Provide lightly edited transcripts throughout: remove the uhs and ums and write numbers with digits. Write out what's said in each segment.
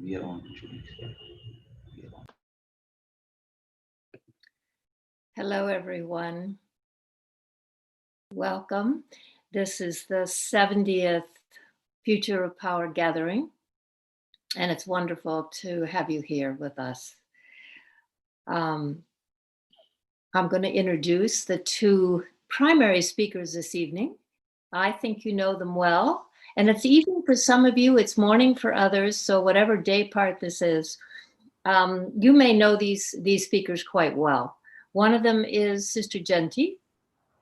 We are on, Julie. We are on. Hello, everyone. Welcome. This is the 70th Future of Power Gathering, and it's wonderful to have you here with us. I'm going to introduce the two primary speakers this evening. I think you know them well, and it's evening for some of you, it's morning for others, so whatever day part this is, you may know these speakers quite well. One of them is Sister Genti,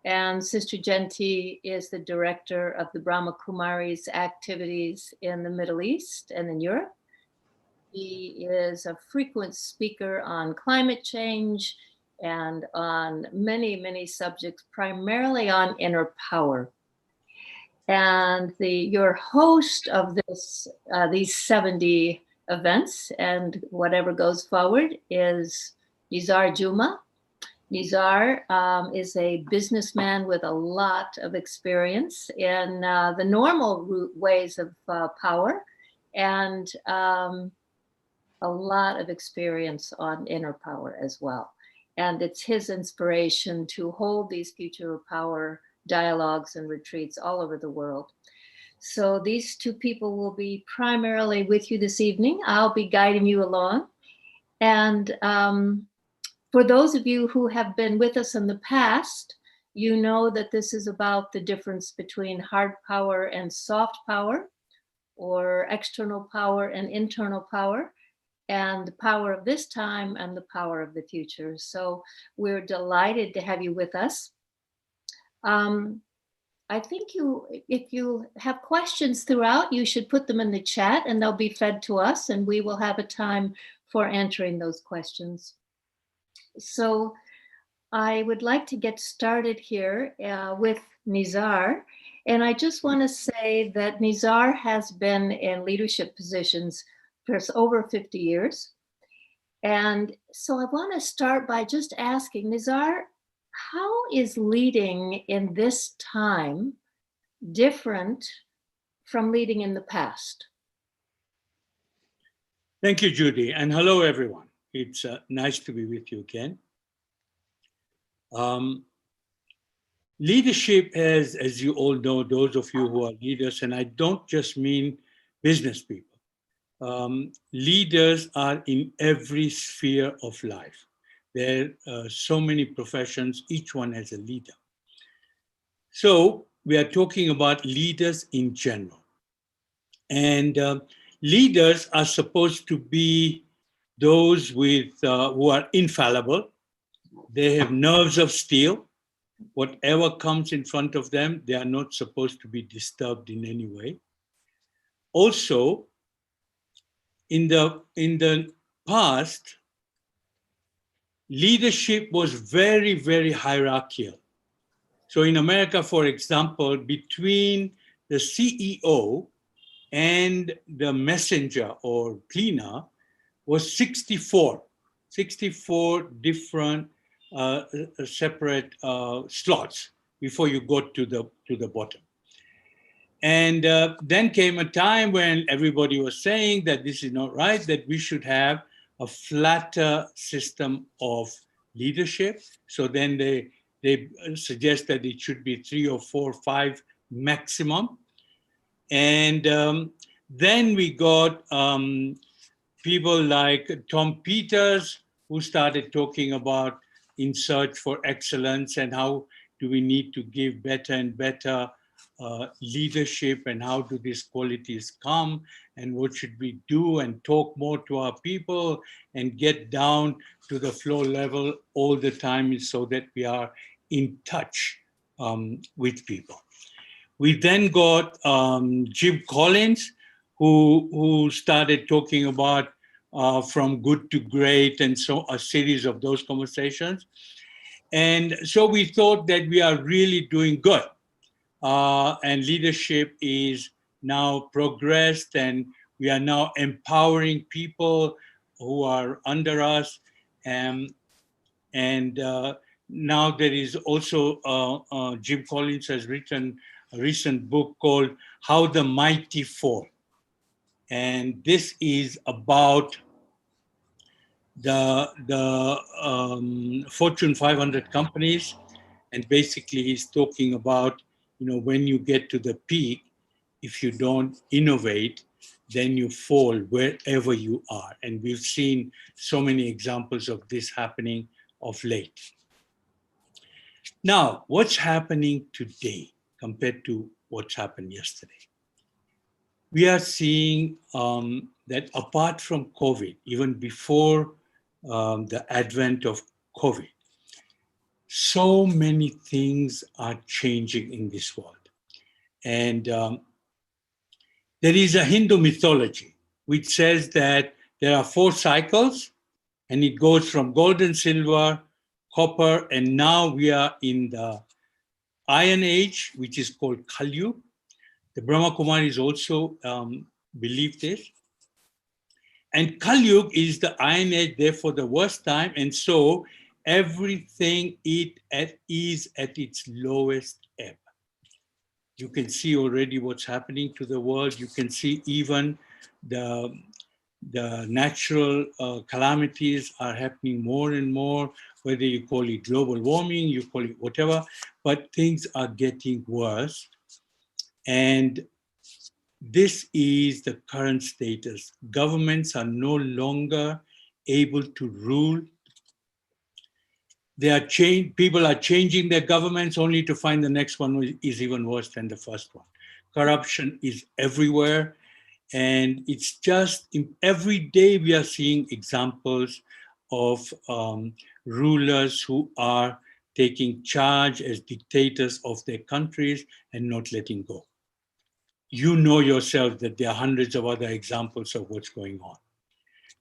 and Sister Genti is the director of the Brahma Kumaris activities in the Middle East and in Europe. He is a frequent speaker on climate change and on many, many subjects, primarily on inner power. And your host of these 70 events and whatever goes forward is Nizar Juma. Nizar is a businessman with a lot of experience in the normal ways of power and a lot of experience on inner power as well. And it's his inspiration to hold these future of power dialogues and retreats all over the world. So these two people will be primarily with you this evening. I'll be guiding you along. And for those of you who have been with us in the past, you know that this is about the difference between hard power and soft power, or external power and internal power, and the power of this time and the power of the future. So we're delighted to have you with us. I think if you have questions throughout, you should put them in the chat and they'll be fed to us, and we will have a time for answering those questions. So I would like to get started here with Nizar. And I just want to say that Nizar has been in leadership positions for over 50 years. And so I want to start by just asking Nizar, how is leading in this time different from leading in the past? Thank you, Judy, and hello, everyone. It's nice to be with you again. Leadership has, as you all know, those of you who are leaders, and I don't just mean business people. Leaders are in every sphere of life. There are so many professions, each one has a leader. So we are talking about leaders in general. And leaders are supposed to be those with who are infallible. They have nerves of steel. Whatever comes in front of them, they are not supposed to be disturbed in any way. Also, in the past, leadership was very, very hierarchical. So in America, for example, between the CEO and the messenger or cleaner was 64 different separate slots before you got to the bottom. And then came a time when everybody was saying that this is not right, that we should have a flatter system of leadership. So then they suggest that it should be 3 or 4 or 5 maximum. And then we got people like Tom Peters, who started talking about in search for excellence and how do we need to give better and better leadership, and how do these qualities come, and what should we do, and talk more to our people and get down to the floor level all the time so that we are in touch with people. We then got Jim Collins, who started talking about from good to great, and so a series of those conversations. And so we thought that we are really doing good. And leadership is now progressed, and we are now empowering people who are under us. And now there is also, Jim Collins has written a recent book called How the Mighty Fall. And this is about the Fortune 500 companies. And basically he's talking about, when you get to the peak, if you don't innovate, then you fall wherever you are. And we've seen so many examples of this happening of late. Now, what's happening today compared to what's happened yesterday? We are seeing that apart from COVID, even before the advent of COVID, so many things are changing in this world. And there is a Hindu mythology which says that there are 4 cycles, and it goes from gold and silver, copper, and now we are in the Iron Age, which is called Kali Yuga. The Brahma Kumaris also believe this. And Kali Yuga is the Iron Age, therefore the worst time, and so everything is at its lowest ebb. You can see already what's happening to the world. You can see even the natural calamities are happening more and more, whether you call it global warming, you call it whatever, but things are getting worse. And this is the current status. Governments are no longer able to rule. People are changing their governments only to find the next one is even worse than the first one. Corruption is everywhere. And it's just every day we are seeing examples of rulers who are taking charge as dictators of their countries and not letting go. You know yourself that there are hundreds of other examples of what's going on.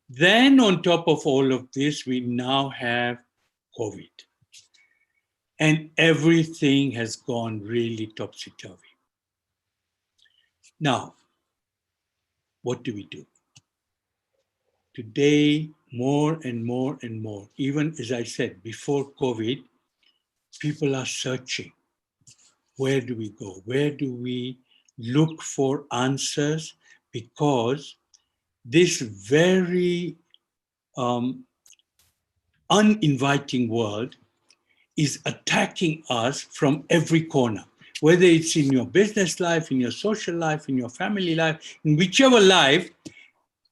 Then on top of all of this, we now have COVID. And everything has gone really topsy-turvy. Now, what do we do? Today, more and more and more, even as I said, before COVID, people are searching. Where do we go? Where do we look for answers? Because this very uninviting world is attacking us from every corner, whether it's in your business life, in your social life, in your family life, in whichever life,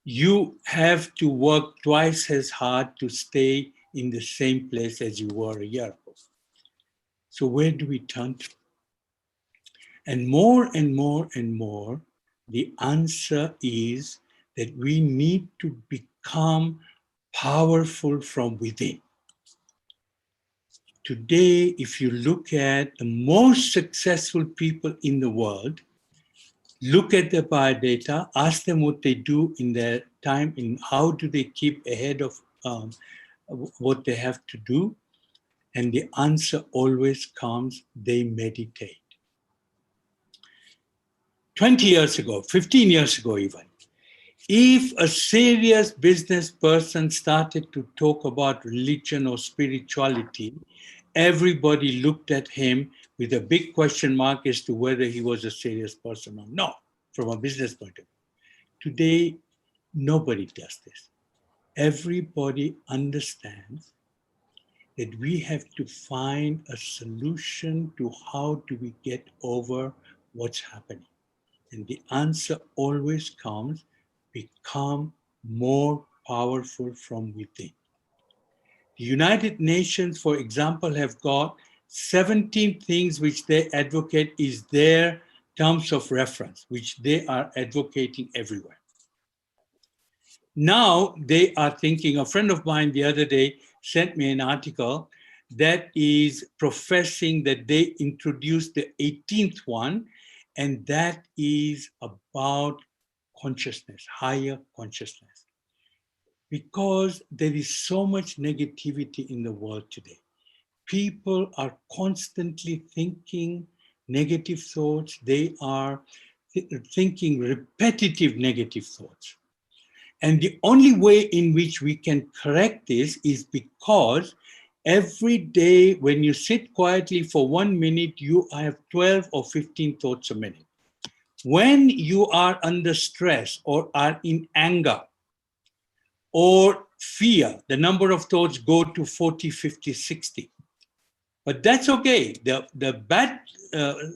you have to work twice as hard to stay in the same place as you were a year ago. So where do we turn to? And more and more and more, the answer is that we need to become powerful from within. Today, if you look at the most successful people in the world, look at their biodata, ask them what they do in their time, and how do they keep ahead of what they have to do. And the answer always comes, they meditate. 20 years ago, 15 years ago even, if a serious business person started to talk about religion or spirituality, everybody looked at him with a big question mark as to whether he was a serious person or not, from a business point of view. Today, nobody does this. Everybody understands that we have to find a solution to how do we get over what's happening. And the answer always comes, become more powerful from within. The United Nations, for example, have got 17 things which they advocate is their terms of reference, which they are advocating everywhere. Now they are thinking, a friend of mine the other day sent me an article that is professing that they introduced the 18th one, and that is about consciousness, higher consciousness. Because there is so much negativity in the world today. People are constantly thinking negative thoughts. They are thinking repetitive negative thoughts. And the only way in which we can correct this is because every day when you sit quietly for 1 minute, you have 12 or 15 thoughts a minute. When you are under stress or are in anger or fear, the number of thoughts go to 40, 50, 60. But that's okay. The bad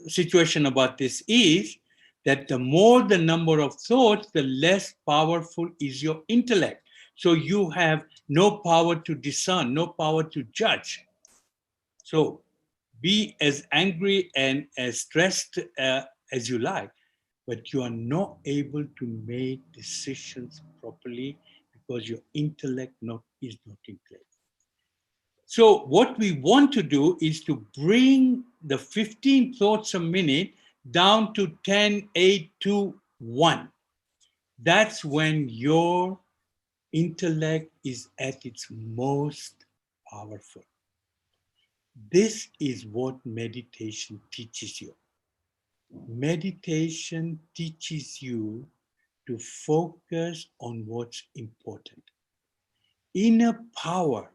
situation about this is that the more the number of thoughts, the less powerful is your intellect. So you have no power to discern, no power to judge. So be as angry and as stressed as you like, but you are not able to make decisions properly because your intellect is not in place. So what we want to do is to bring the 15 thoughts a minute down to 10, 8, 2, 1. That's when your intellect is at its most powerful. This is what meditation teaches you. Meditation teaches you to focus on what's important. Inner power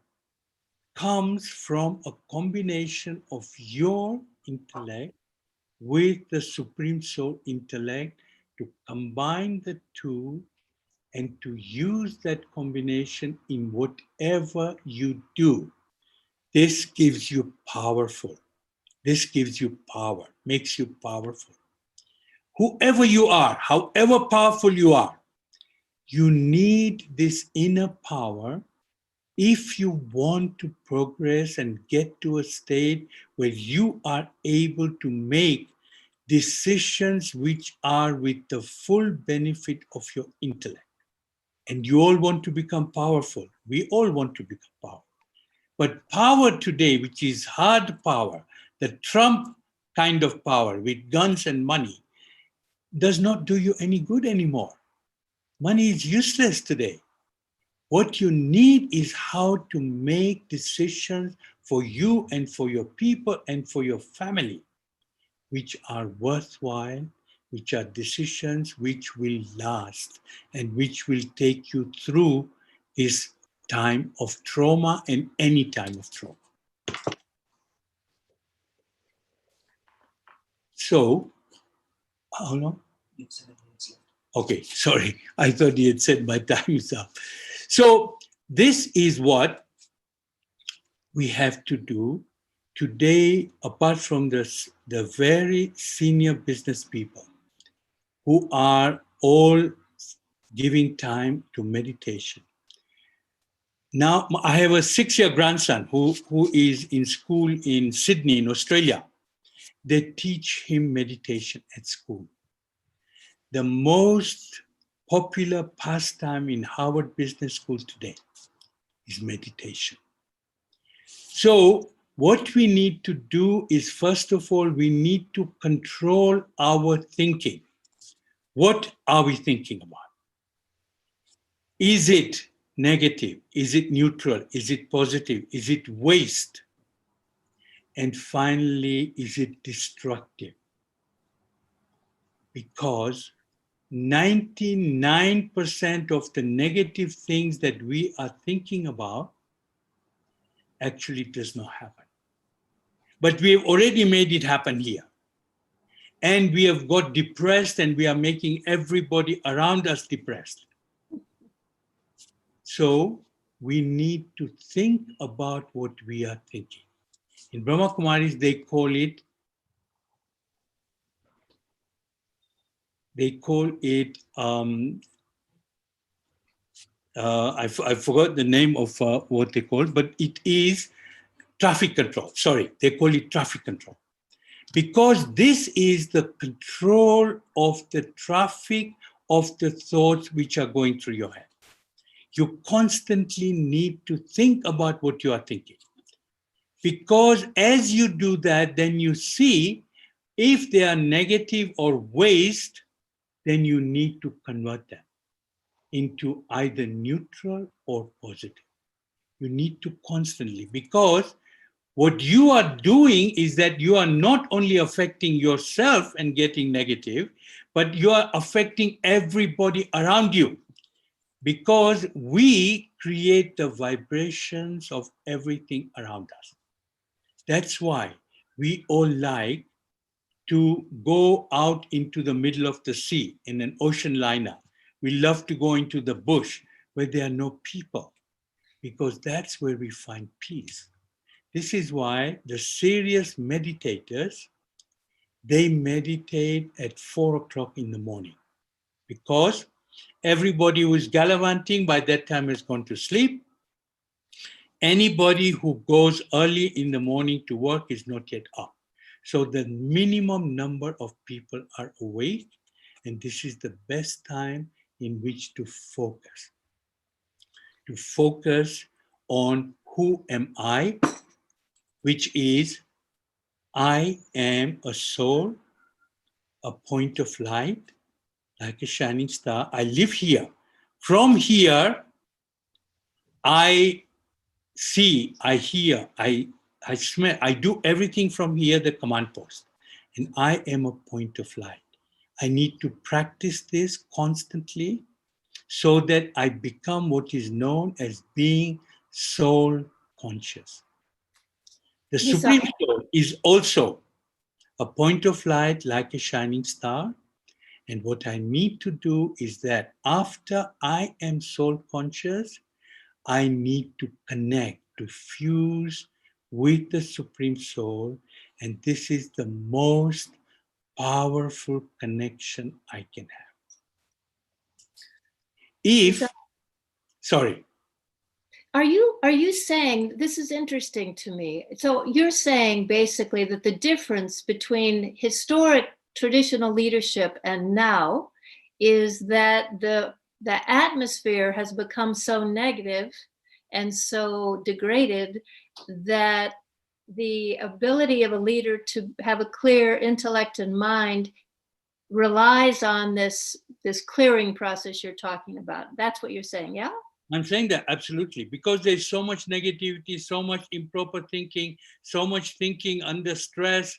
comes from a combination of your intellect with the Supreme Soul intellect, to combine the two and to use that combination in whatever you do. This gives you powerful. This gives you power, makes you powerful. Whoever you are, however powerful you are, you need this inner power if you want to progress and get to a state where you are able to make decisions which are with the full benefit of your intellect. And you all want to become powerful. We all want to become powerful. But power today, which is hard power, the Trump kind of power with guns and money, does not do you any good anymore. Money is useless today. What you need is how to make decisions for you and for your people and for your family, which are worthwhile, which are decisions which will last and which will take you through this time of trauma and any time of trauma. So, how long? Okay, sorry. I thought he had said my time is up. So this is what we have to do today, apart from the very senior business people who are all giving time to meditation. Now, I have a 6-year grandson who is in school in Sydney, in Australia. They teach him meditation at school. The most popular pastime in Harvard Business School today is meditation. So what we need to do is, first of all, we need to control our thinking. What are we thinking about? Is it negative? Is it neutral? Is it positive? Is it waste? And finally, is it destructive? Because 99% of the negative things that we are thinking about actually does not happen. But we have already made it happen here. And we have got depressed and we are making everybody around us depressed. So we need to think about what we are thinking. In Brahma Kumaris, they call it I forgot the name of what they call, but it is traffic control. Sorry, they call it traffic control. Because this is the control of the traffic of the thoughts which are going through your head. You constantly need to think about what you are thinking. Because as you do that, then you see if they are negative or waste, then you need to convert them into either neutral or positive. You need to constantly, because what you are doing is that you are not only affecting yourself and getting negative, but you are affecting everybody around you, because we create the vibrations of everything around us. That's why we all like to go out into the middle of the sea in an ocean liner. We love to go into the bush where there are no people, because that's where we find peace. This is why the serious meditators, they meditate at 4 o'clock in the morning, because everybody who is gallivanting by that time has gone to sleep. Anybody who goes early in the morning to work is not yet up. So the minimum number of people are awake, and this is the best time in which to focus on who am I, which is I am a soul, a point of light, like a shining star. I live here. From here, I see, I hear, I smell, I do everything from here, the command post. And I am a point of light. I need to practice this constantly so that I become what is known as being soul conscious. The Supreme Soul is also a point of light like a shining star. And what I need to do is that after I am soul conscious, I need to connect, to fuse with the Supreme Soul. And this is the most powerful connection I can have. Are you saying, this is interesting to me. So you're saying basically that the difference between historic traditional leadership and now is that the atmosphere has become so negative and so degraded that the ability of a leader to have a clear intellect and mind relies on this clearing process you're talking about. That's what you're saying, yeah? I'm saying that absolutely, because there's so much negativity, so much improper thinking, so much thinking under stress.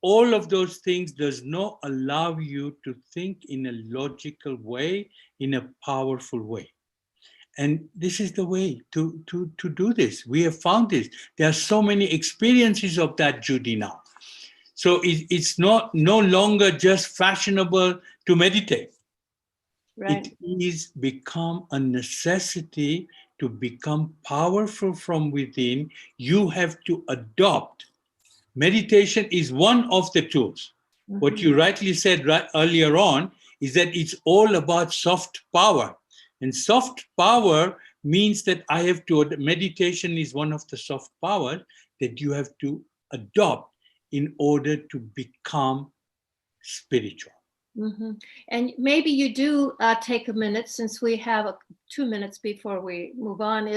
All of those things does not allow you to think in a logical way, in a powerful way. And this is the way to do this. We have found this. There are so many experiences of that, Judy, now. So it's no longer just fashionable to meditate. Right. It is become a necessity to become powerful from within. You have to adopt. Meditation is one of the tools. Mm-hmm. What you rightly said earlier on is that it's all about soft power. And soft power means that meditation is one of the soft powers that you have to adopt in order to become spiritual. Mm-hmm. And maybe you do take a minute, since we have 2 minutes before we move on,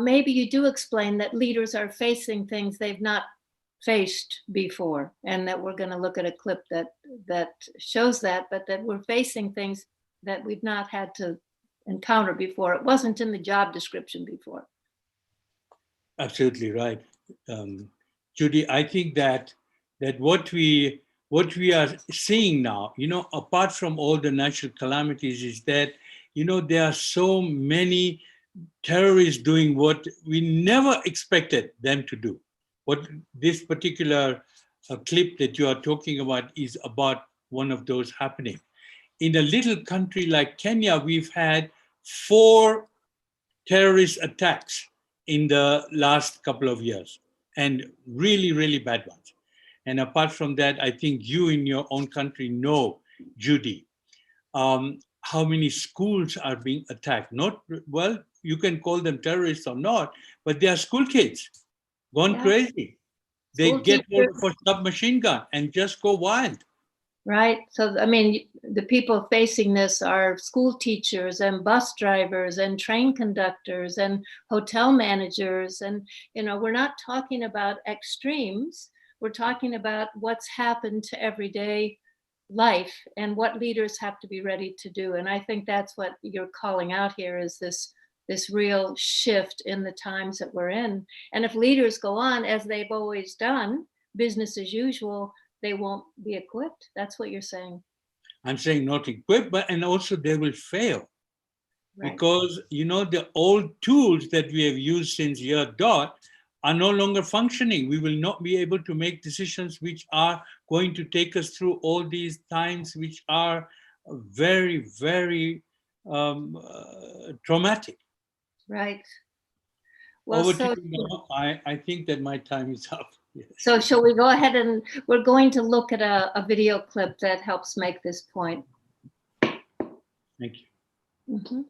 maybe you do explain that leaders are facing things they've not faced before, and that we're going to look at a clip that shows that, but that we're facing things that we've not had to encounter before. It wasn't in the job description before. Absolutely right. Judy, I think that what we are seeing now, apart from all the natural calamities, is that, there are so many terrorists doing what we never expected them to do. What this particular clip that you are talking about is about one of those happening. In a little country like Kenya, we've had 4 terrorist attacks in the last couple of years, and really, really bad ones. And apart from that, I think you in your own country know, Judy, how many schools are being attacked. You can call them terrorists or not, but they are school kids gone crazy. They get hold of a submachine gun and just go wild. Right. So, I mean, the people facing this are school teachers and bus drivers and train conductors and hotel managers. And, we're not talking about extremes. We're talking about what's happened to everyday life and what leaders have to be ready to do. And I think that's what you're calling out here, is this real shift in the times that we're in. And if leaders go on as they've always done, business as usual, they won't be equipped. That's what you're saying. I'm saying not equipped, and also they will fail. Right. Because, the old tools that we have used since year dot are no longer functioning. We will not be able to make decisions which are going to take us through all these times, which are very, very traumatic. Right. Well, Over so, to you now. I think that my time is up. Yes. so shall we go ahead and we're going to look at a video clip that helps make this point. Thank you. Mhm.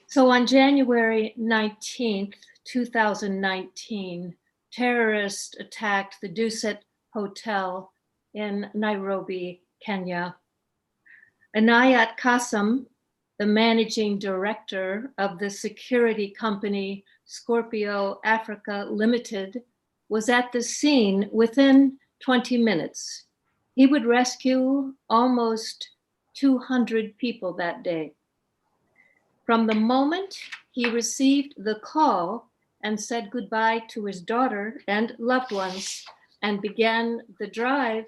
So on January 19th, 2019, terrorists attacked the Dusit Hotel in Nairobi, Kenya. Inayat Qasim, the managing director of the security company Scorpio Africa Limited, was at the scene within 20 minutes. He would rescue almost 200 people that day. From the moment he received the call and said goodbye to his daughter and loved ones and began the drive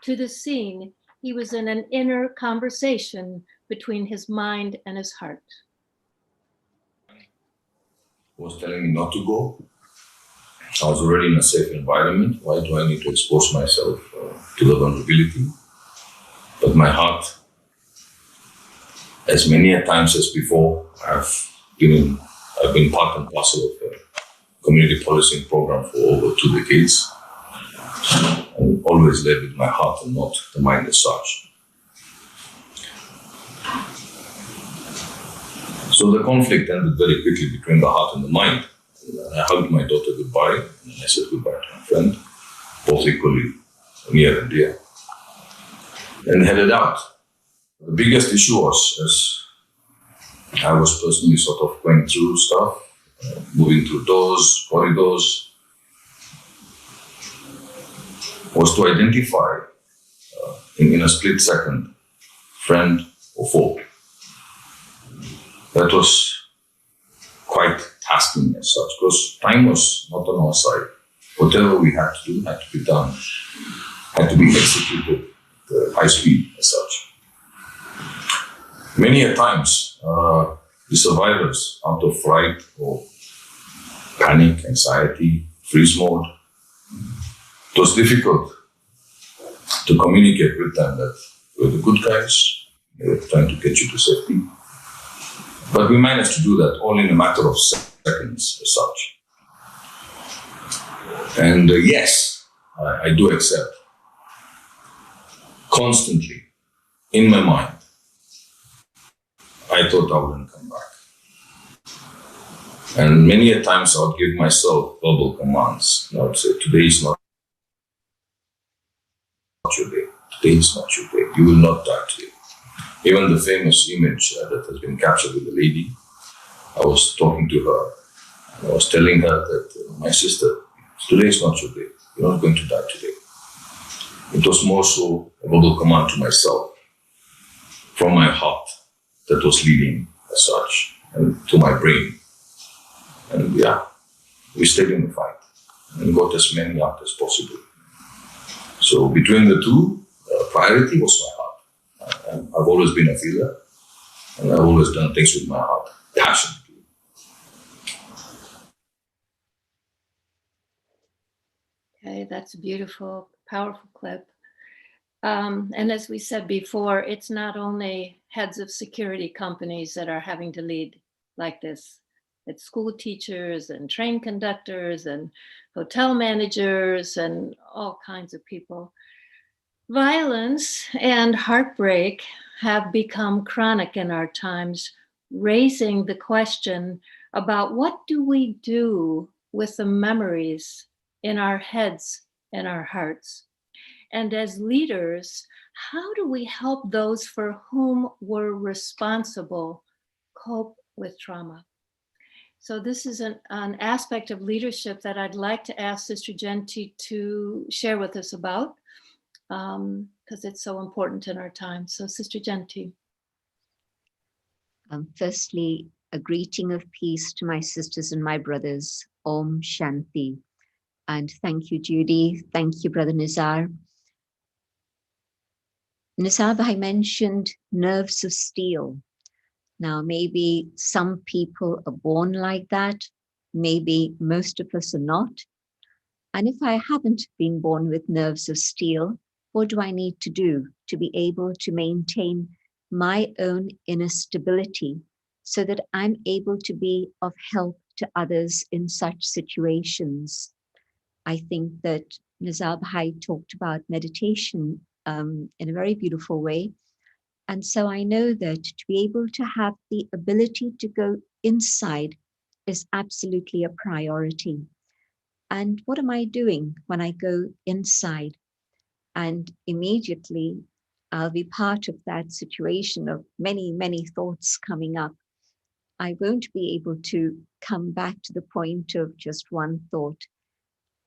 to the scene, he was in an inner conversation between his mind and his heart. Was telling me not to go. I was already in a safe environment. Why do I need to expose myself to the vulnerability? But my heart, as many a times as before, I've been part and parcel of a community policing program for over 2 decades, and always led with my heart and not the mind as such. So the conflict ended very quickly between the heart and the mind. I hugged my daughter goodbye, and I said goodbye to my friend, both equally near and dear, and headed out. The biggest issue was, as I was personally sort of going through stuff, moving through doors, corridors, was to identify in a split second, friend or foe. That was quite tasking as such, because time was not on our side. Whatever we had to do had to be done, had to be executed at high speed as such. Many a times, the survivors, out of fright or panic, anxiety, freeze mode, it was difficult to communicate with them that we're the good guys, we're trying to get you to safety. But we managed to do that all in a matter of seconds as such. And yes, I do accept constantly in my mind, I thought I wouldn't come back. And many a times I would give myself verbal commands. I would say, today is not your day. Today is not your day. You will not die today. Even the famous image that has been captured with the lady, I was talking to her, and I was telling her that, my sister, today is not your day. You're not going to die today. It was more so a verbal command to myself from my heart that was leading as such, and to my brain. And yeah, we stayed in the fight and got as many out as possible. So between the two, priority was my heart. I've always been a feeler, and I've always done things with my heart, passionately. Okay, that's a beautiful, powerful clip. And as we said before, it's not only heads of security companies that are having to lead like this. It's school teachers and train conductors and hotel managers and all kinds of people. Violence and heartbreak have become chronic in our times, raising the question about what do we do with the memories in our heads and our hearts? And as leaders, how do we help those for whom we're responsible cope with trauma? So this is an aspect of leadership that I'd like to ask Sister Genti to share with us about, because it's so important in our time. So Sister Genti. Firstly, a greeting of peace to my sisters and my brothers. Om Shanti. And thank you, Judy. Thank you, Brother Nizar. Nizar Bhai mentioned nerves of steel. Now, maybe some people are born like that. Maybe most of us are not. And if I haven't been born with nerves of steel, what do I need to do to be able to maintain my own inner stability so that I'm able to be of help to others in such situations? I think that Nizar Bhai talked about meditation in a very beautiful way. And so I know that to be able to have the ability to go inside is absolutely a priority. And what am I doing when I go inside? And immediately I'll be part of that situation of many, many thoughts coming up. I won't be able to come back to the point of just one thought.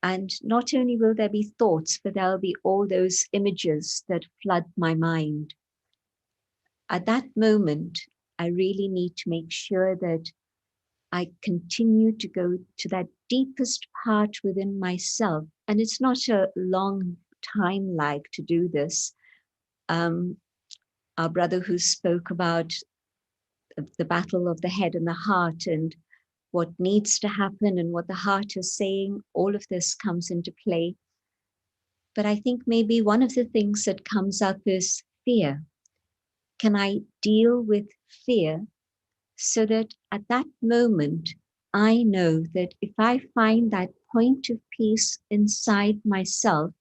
And not only will there be thoughts, but there'll be all those images that flood my mind. At that moment, I really need to make sure that I continue to go to that deepest part within myself. And it's not a long time lag to do this. Our brother who spoke about the battle of the head and the heart and what needs to happen and what the heart is saying, all of this comes into play. But I think maybe one of the things that comes up is fear. Can I deal with fear so that at that moment, I know that if I find that point of peace inside myself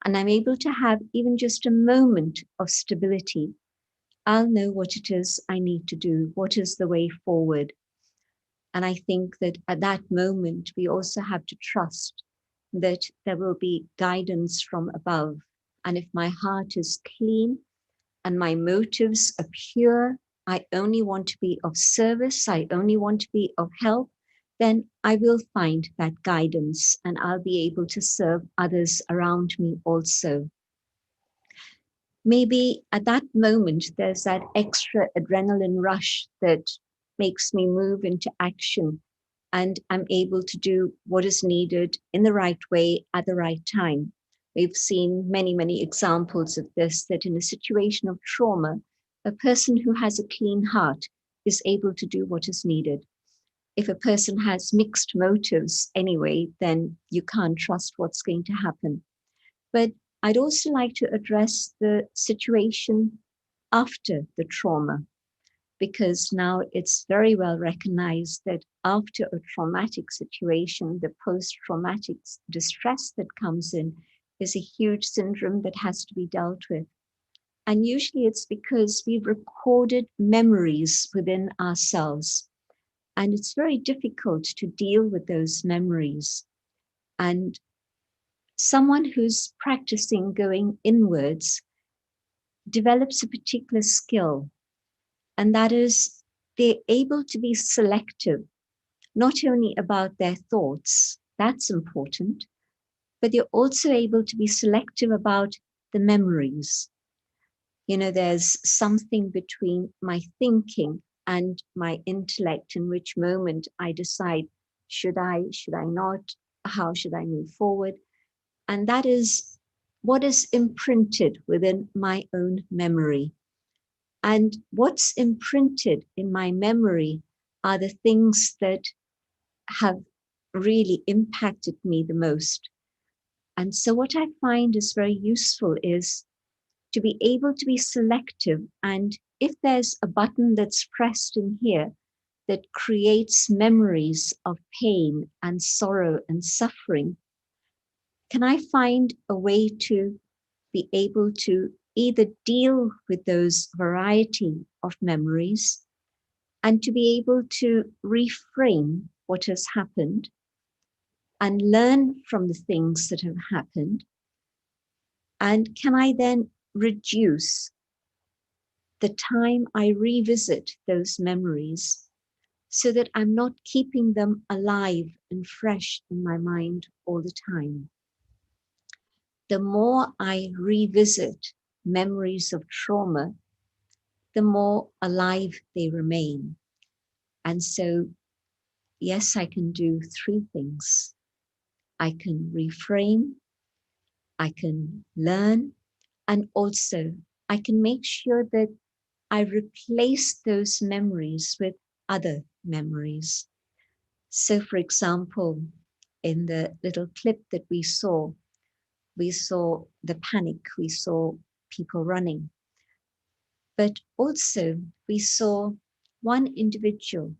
and I'm able to have even just a moment of stability, I'll know what it is I need to do, what is the way forward. And I think that at that moment, we also have to trust that there will be guidance from above. And if my heart is clean and my motives are pure, I only want to be of service, I only want to be of help, then I will find that guidance and I'll be able to serve others around me also. Maybe at that moment, there's that extra adrenaline rush that makes me move into action and I'm able to do what is needed in the right way at the right time. We've seen many, many examples of this, that in a situation of trauma, a person who has a clean heart is able to do what is needed. If a person has mixed motives anyway, then you can't trust what's going to happen. But I'd also like to address the situation after the trauma, because now it's very well recognized that after a traumatic situation, the post-traumatic distress that comes in is a huge syndrome that has to be dealt with. And usually it's because we've recorded memories within ourselves. And it's very difficult to deal with those memories. And someone who's practicing going inwards develops a particular skill, and that is they're able to be selective, not only about their thoughts, that's important, but they're also able to be selective about the memories. You know, there's something between my thinking and my intellect, in which moment I decide, should I not, how should I move forward? And that is what is imprinted within my own memory. And what's imprinted in my memory are the things that have really impacted me the most. And so what I find is very useful is to be able to be selective. And if there's a button that's pressed in here that creates memories of pain and sorrow and suffering, can I find a way to be able to either deal with those variety of memories and to be able to reframe what has happened and learn from the things that have happened? And can I then reduce the time I revisit those memories so that I'm not keeping them alive and fresh in my mind all the time? The more I revisit memories of trauma, the more alive they remain. And so, yes, I can do three things. I can reframe, I can learn, and also I can make sure that I replace those memories with other memories. So, for example, in the little clip that we saw the panic, we saw people running, but also we saw one individual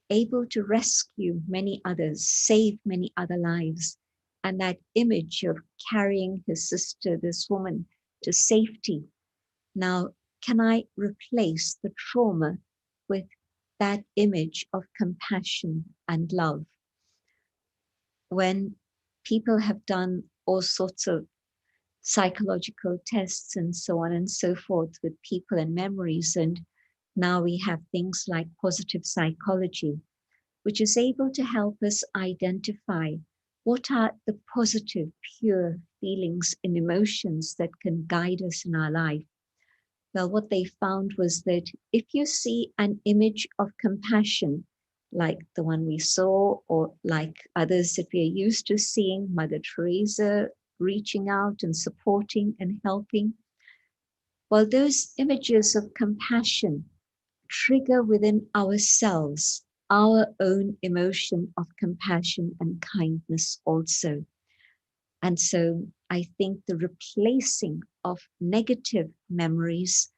able to rescue many others, save many other lives. And that image of carrying his sister, this woman, to safety. Now, can I replace the trauma with that image of compassion and love? When people have done all sorts of psychological tests and so on and so forth with people and memories, and now we have things like positive psychology, which is able to help us identify what are the positive, pure feelings and emotions that can guide us in our life. Well, what they found was that if you see an image of compassion, like the one we saw, or like others that we are used to seeing, Mother Teresa reaching out and supporting and helping, well, those images of compassion trigger within ourselves our own emotion of compassion and kindness also. And so I think the replacing of negative memories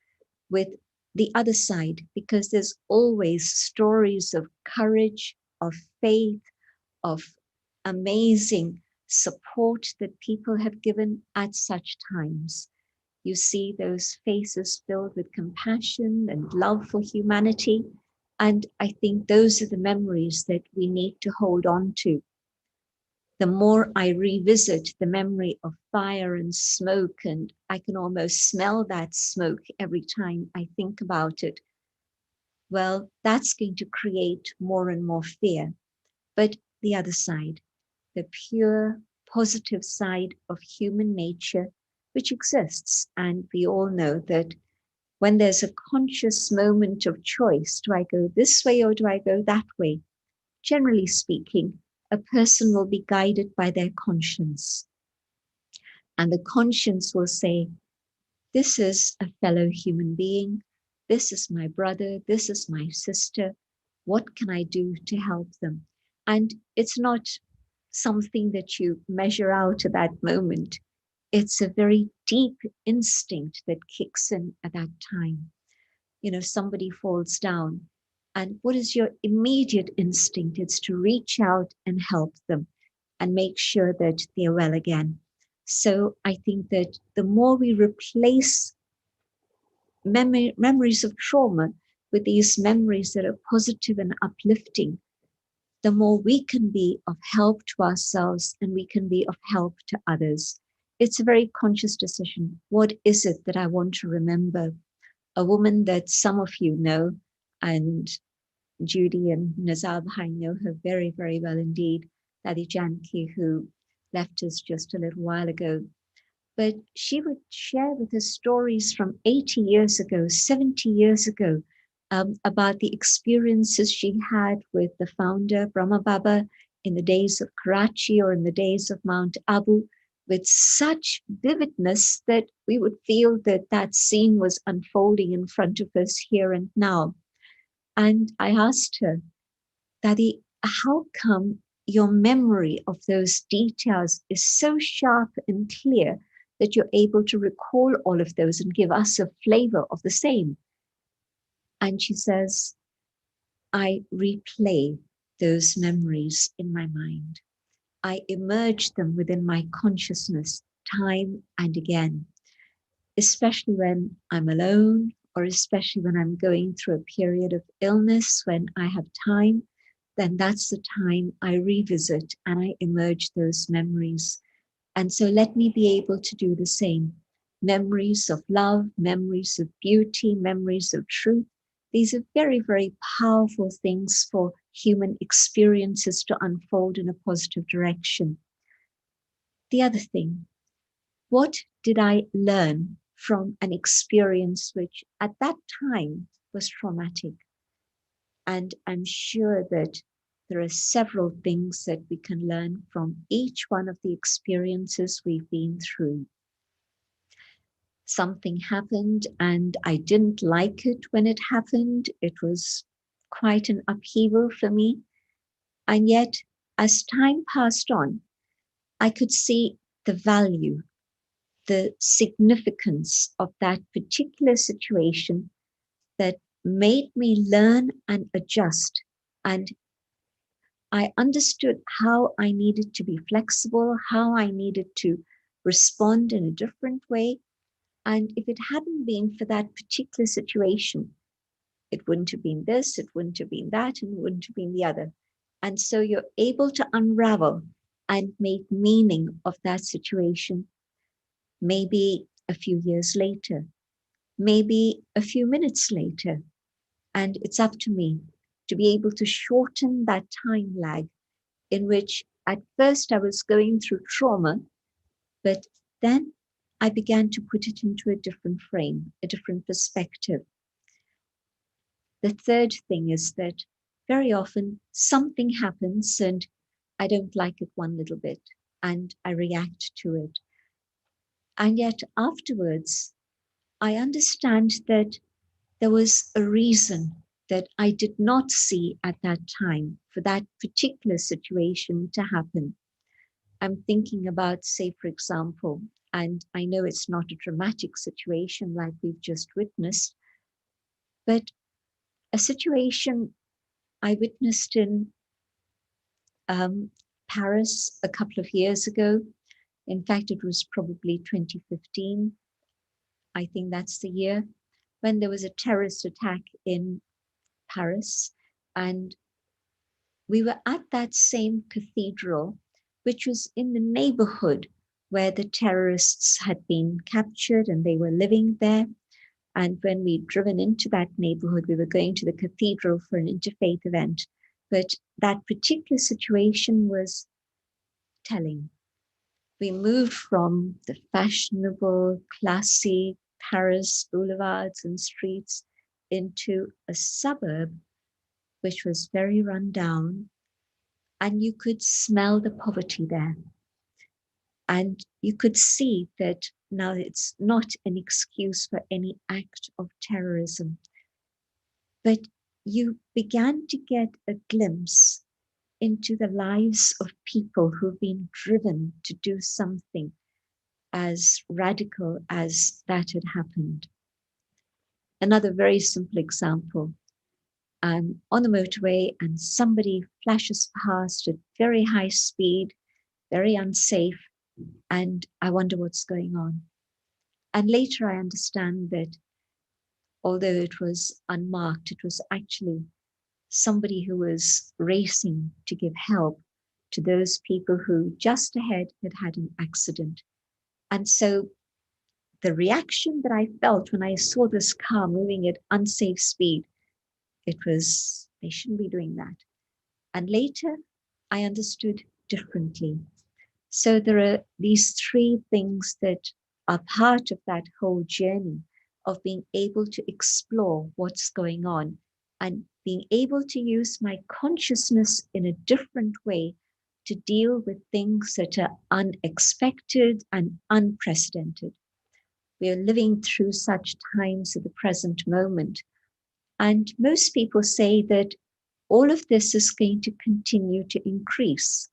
with the other side, because there's always stories of courage, of faith, of amazing support that people have given at such times. You see those faces filled with compassion and love for humanity. And I think those are the memories that we need to hold on to. The more I revisit the memory of fire and smoke, and I can almost smell that smoke every time I think about it, well, that's going to create more and more fear. But the other side, the pure positive side of human nature, which exists. And we all know that when there's a conscious moment of choice, do I go this way or do I go that way? Generally speaking, a person will be guided by their conscience. And the conscience will say, this is a fellow human being. This is my brother. This is my sister. What can I do to help them? And it's not something that you measure out at that moment. It's a very deep instinct that kicks in at that time. You know, somebody falls down, and what is your immediate instinct? It's to reach out and help them and make sure that they're well again. So I think that the more we replace memories of trauma with these memories that are positive and uplifting, the more we can be of help to ourselves and we can be of help to others. It's a very conscious decision. What is it that I want to remember? A woman that some of you know, and Judy and Nazar Bhai know her very, very well indeed, Dadi Janki, who left us just a little while ago. But she would share with us stories from 80 years ago, 70 years ago, about the experiences she had with the founder, Brahma Baba, in the days of Karachi or in the days of Mount Abu, with such vividness that we would feel that that scene was unfolding in front of us here and now. And I asked her, Dadi, how come your memory of those details is so sharp and clear that you're able to recall all of those and give us a flavor of the same? And she says, I replay those memories in my mind. I emerge them within my consciousness time and again, especially when I'm alone, or especially when I'm going through a period of illness, when I have time, then that's the time I revisit and I emerge those memories. And so let me be able to do the same. Memories of love, memories of beauty, memories of truth. These are very, very powerful things for human experiences to unfold in a positive direction. The other thing, what did I learn from an experience which at that time was traumatic? And I'm sure that there are several things that we can learn from each one of the experiences we've been through. something happened and I didn't like it when it happened. It was quite an upheaval for me. And yet, as time passed on, I could see the value, the significance of that particular situation that made me learn and adjust. And I understood how I needed to be flexible, how I needed to respond in a different way. And if it hadn't been for that particular situation, it wouldn't have been this, it wouldn't have been that, and it wouldn't have been the other. And so you're able to unravel and make meaning of that situation, maybe a few years later, maybe a few minutes later. And it's up to me to be able to shorten that time lag in which at first I was going through trauma, but then I began to put it into a different frame, a different perspective. The third thing is that very often something happens and I don't like it one little bit and I react to it. And yet afterwards, I understand that there was a reason that I did not see at that time for that particular situation to happen. I'm thinking about, say, for example, and I know it's not a dramatic situation like we've just witnessed, but a situation I witnessed in Paris a couple of years ago. In fact, it was probably 2015. I think that's the year when there was a terrorist attack in Paris. And we were at that same cathedral, which was in the neighborhood where the terrorists had been captured and they were living there. And when we'd driven into that neighborhood, we were going to the cathedral for an interfaith event. But that particular situation was telling. We moved from the fashionable, classy Paris boulevards and streets into a suburb which was very run down, and you could smell the poverty there. And you could see that now it's not an excuse for any act of terrorism, but you began to get a glimpse into the lives of people who've been driven to do something as radical as that had happened. Another very simple example. I'm on the motorway and somebody flashes past at very high speed, very unsafe, and I wonder what's going on. And later I understand that although it was unmarked, it was actually somebody who was racing to give help to those people who just ahead had had an accident. And so the reaction that I felt when I saw this car moving at unsafe speed, it was, they shouldn't be doing that. And later I understood differently. So there are these three things that are part of that whole journey of being able to explore what's going on and being able to use my consciousness in a different way to deal with things that are unexpected and unprecedented. We are living through such times at the present moment. And most people say that all of this is going to continue to increase.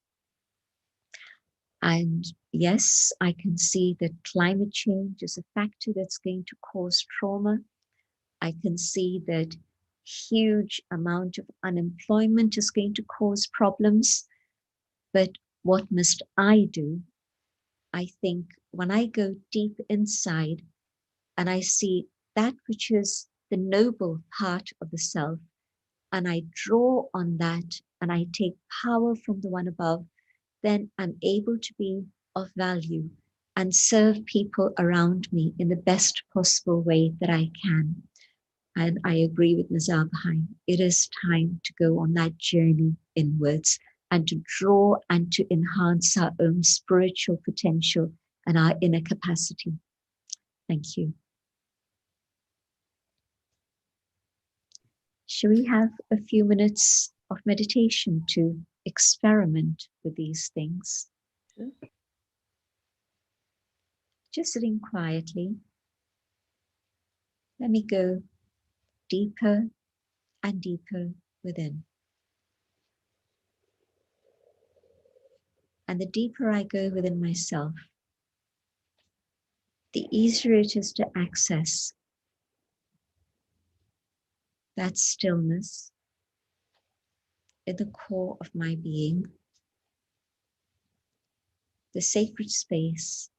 And yes, I can see that climate change is a factor that's going to cause trauma. I can see that huge amount of unemployment is going to cause problems. But what must I do? I think when I go deep inside and I see that which is the noble part of the self, and I draw on that and I take power from the one above, then I'm able to be of value and serve people around me in the best possible way that I can. And I agree with Nazar Baha'i. It is time to go on that journey inwards and to draw and to enhance our own spiritual potential and our inner capacity. Thank you. Shall we have a few minutes of meditation to experiment with these things? Sure. Just sitting quietly, Let me go deeper and deeper within. And the deeper I go within myself, the easier it is to access that stillness in the core of my being, the sacred space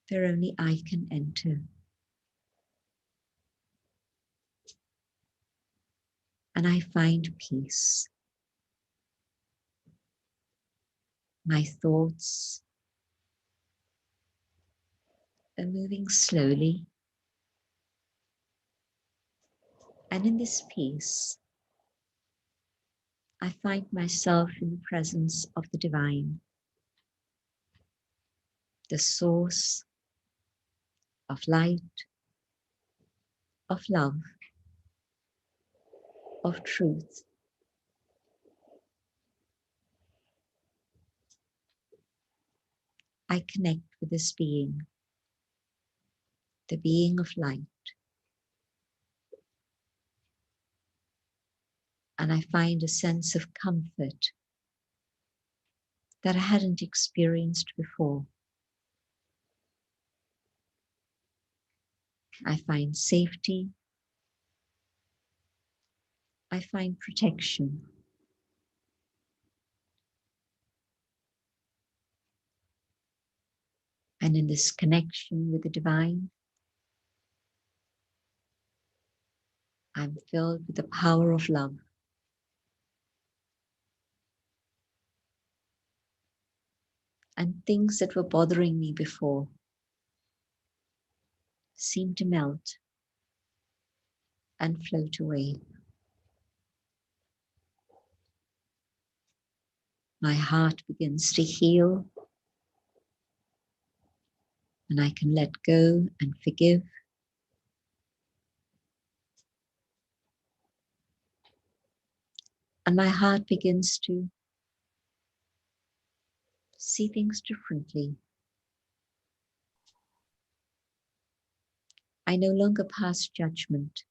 where only I can enter. And I find peace. My thoughts are moving slowly. And in this peace, I find myself in the presence of the divine, the source of light, of love, of truth. I connect with this being, the being of light. And I find a sense of comfort that I hadn't experienced before. I find safety. I find protection. And in this connection with the divine, I'm filled with the power of love. And things that were bothering me before seem to melt and float away. My heart begins to heal, and I can let go and forgive. And my heart begins to see things differently. I no longer pass judgment,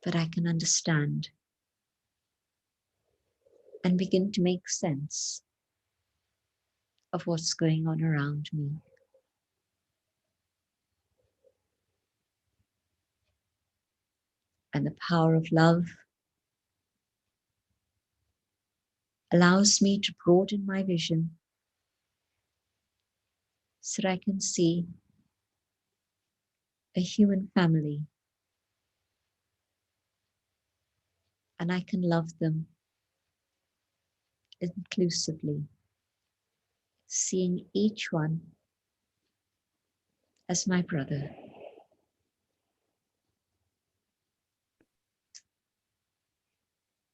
but I can understand and begin to make sense of what's going on around me. And the power of love allows me to broaden my vision so that I can see a human family and I can love them inclusively, seeing each one as my brother.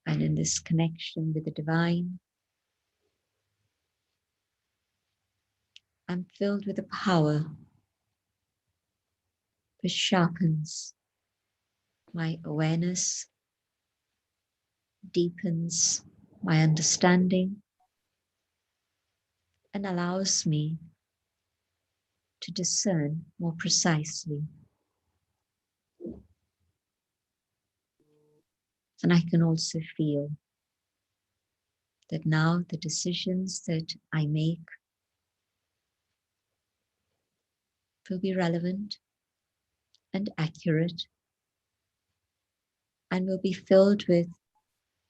And in this connection with the divine, I'm filled with a power that sharpens my awareness, deepens my understanding, and allows me to discern more precisely. And I can also feel that now the decisions that I make will be relevant and accurate and will be filled with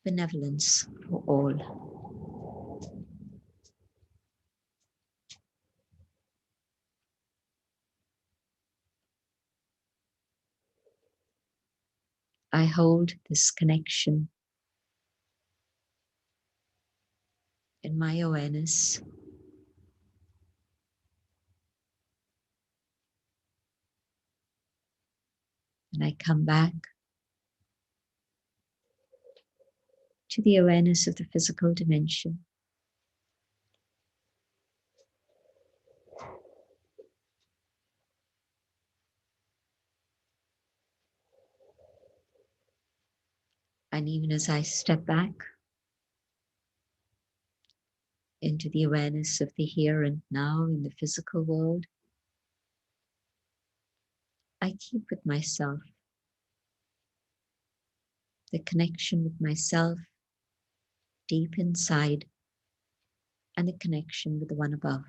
benevolence for all. I hold this connection in my awareness. And I come back to the awareness of the physical dimension. And even as I step back into the awareness of the here and now in the physical world, I keep with myself, the connection with myself deep inside, and the connection with the one above.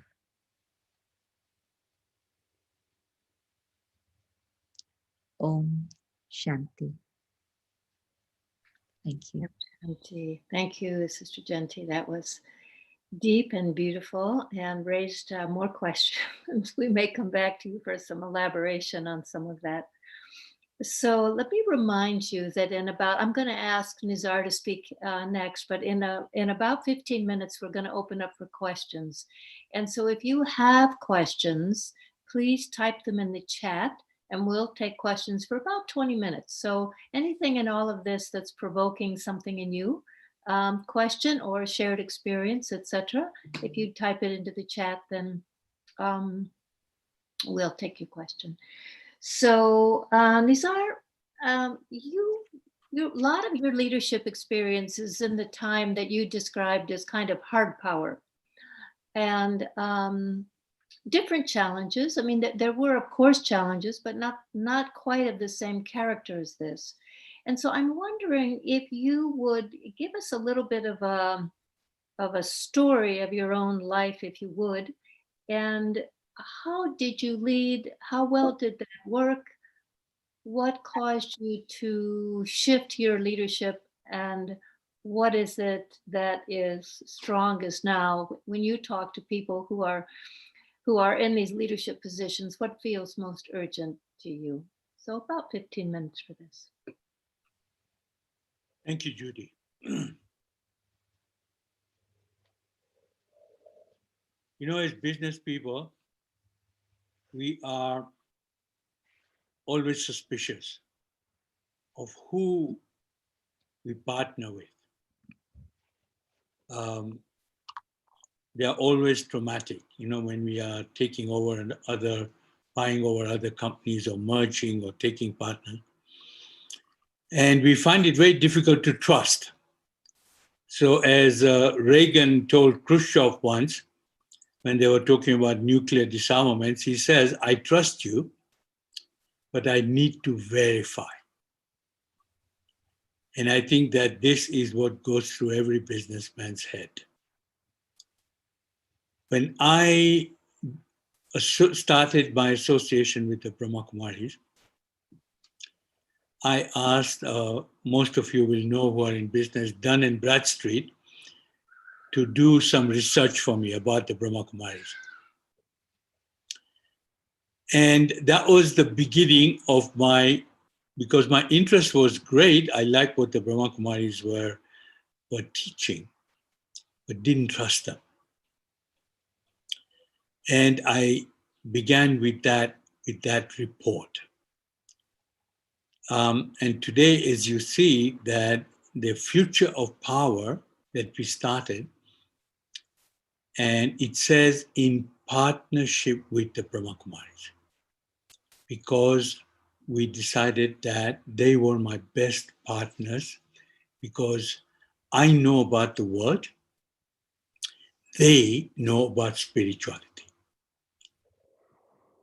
Om Shanti. Thank you. Janti. Thank you, Sister Janti. That was deep and beautiful and raised more questions. We may come back to you for some elaboration on some of that. So let me remind you that I'm going to ask Nizar to speak next, but in about 15 minutes, we're going to open up for questions. And so if you have questions, please type them in the chat and we'll take questions for about 20 minutes. So anything in all of this that's provoking something in you, question or a shared experience, etc. If you type it into the chat, then we'll take your question. So Nizar, you a lot of your leadership experiences in the time that you described as kind of hard power and different challenges. I mean, there were of course challenges, but not quite of the same character as this. And so I'm wondering if you would give us a little bit of a story of your own life, if you would, and how did you lead? How well did that work? What caused you to shift your leadership, and what is it that is strongest now when you talk to people who are in these leadership positions? What feels most urgent to you? So about 15 minutes for this. Thank you, Judy. You know, as business people, we are always suspicious of who we partner with. They are always traumatic, you know, when we are taking over buying over other companies or merging or taking partner. And we find it very difficult to trust. So as Reagan told Khrushchev once, when they were talking about nuclear disarmaments, he says, I trust you, but I need to verify. And I think that this is what goes through every businessman's head. When I started my association with the Brahma Kumaris, I asked, most of you will know who are in business, Dun and Bradstreet, to do some research for me about the Brahma Kumaris. And that was the beginning of because my interest was great. I liked what the Brahma Kumaris were teaching, but didn't trust them. And I began with that report. And today, as you see, that the future of power that we started, and it says in partnership with the Brahma Kumaris, because we decided that they were my best partners, because I know about the world, they know about spirituality.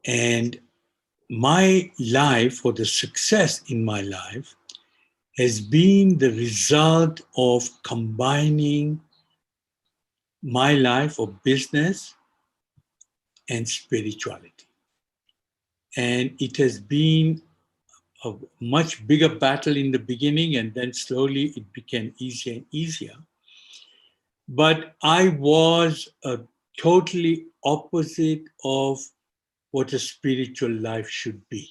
And my life, or the success in my life, has been the result of combining my life of business and spirituality. And it has been a much bigger battle in the beginning, and then slowly it became easier and easier. But I was a totally opposite of what a spiritual life should be.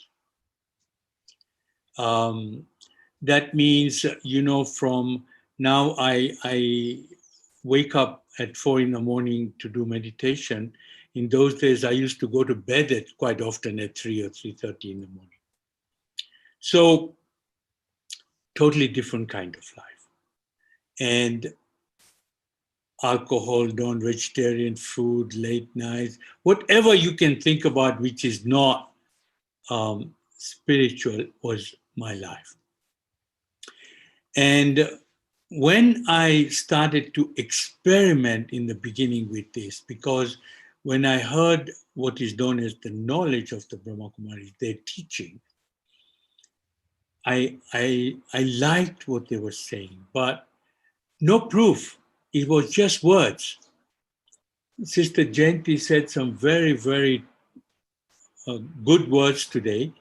That means, you know, from now I wake up at 4 a.m. to do meditation. In those days, I used to go to bed quite often at 3 or 3:30 in the morning. So totally different kind of life. And alcohol, non-vegetarian food, late nights, whatever you can think about which is not spiritual was my life. And when I started to experiment in the beginning with this, because when I heard what is known as the knowledge of the Brahma Kumaris, their teaching, I liked what they were saying, but no proof. It was just words. Sister Jayanti said some very, very good words today,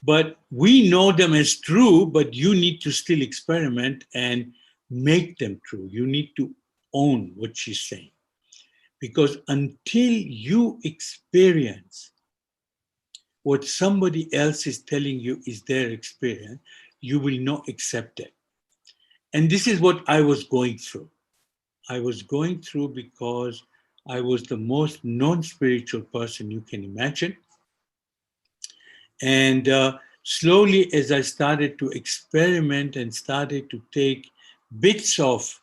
but we know them as true, but you need to still experiment and make them true. You need to own what she's saying. Because until you experience what somebody else is telling you is their experience, you will not accept it. And this is what I was going through. I was going through because I was the most non-spiritual person you can imagine. And slowly, as I started to experiment and started to take bits of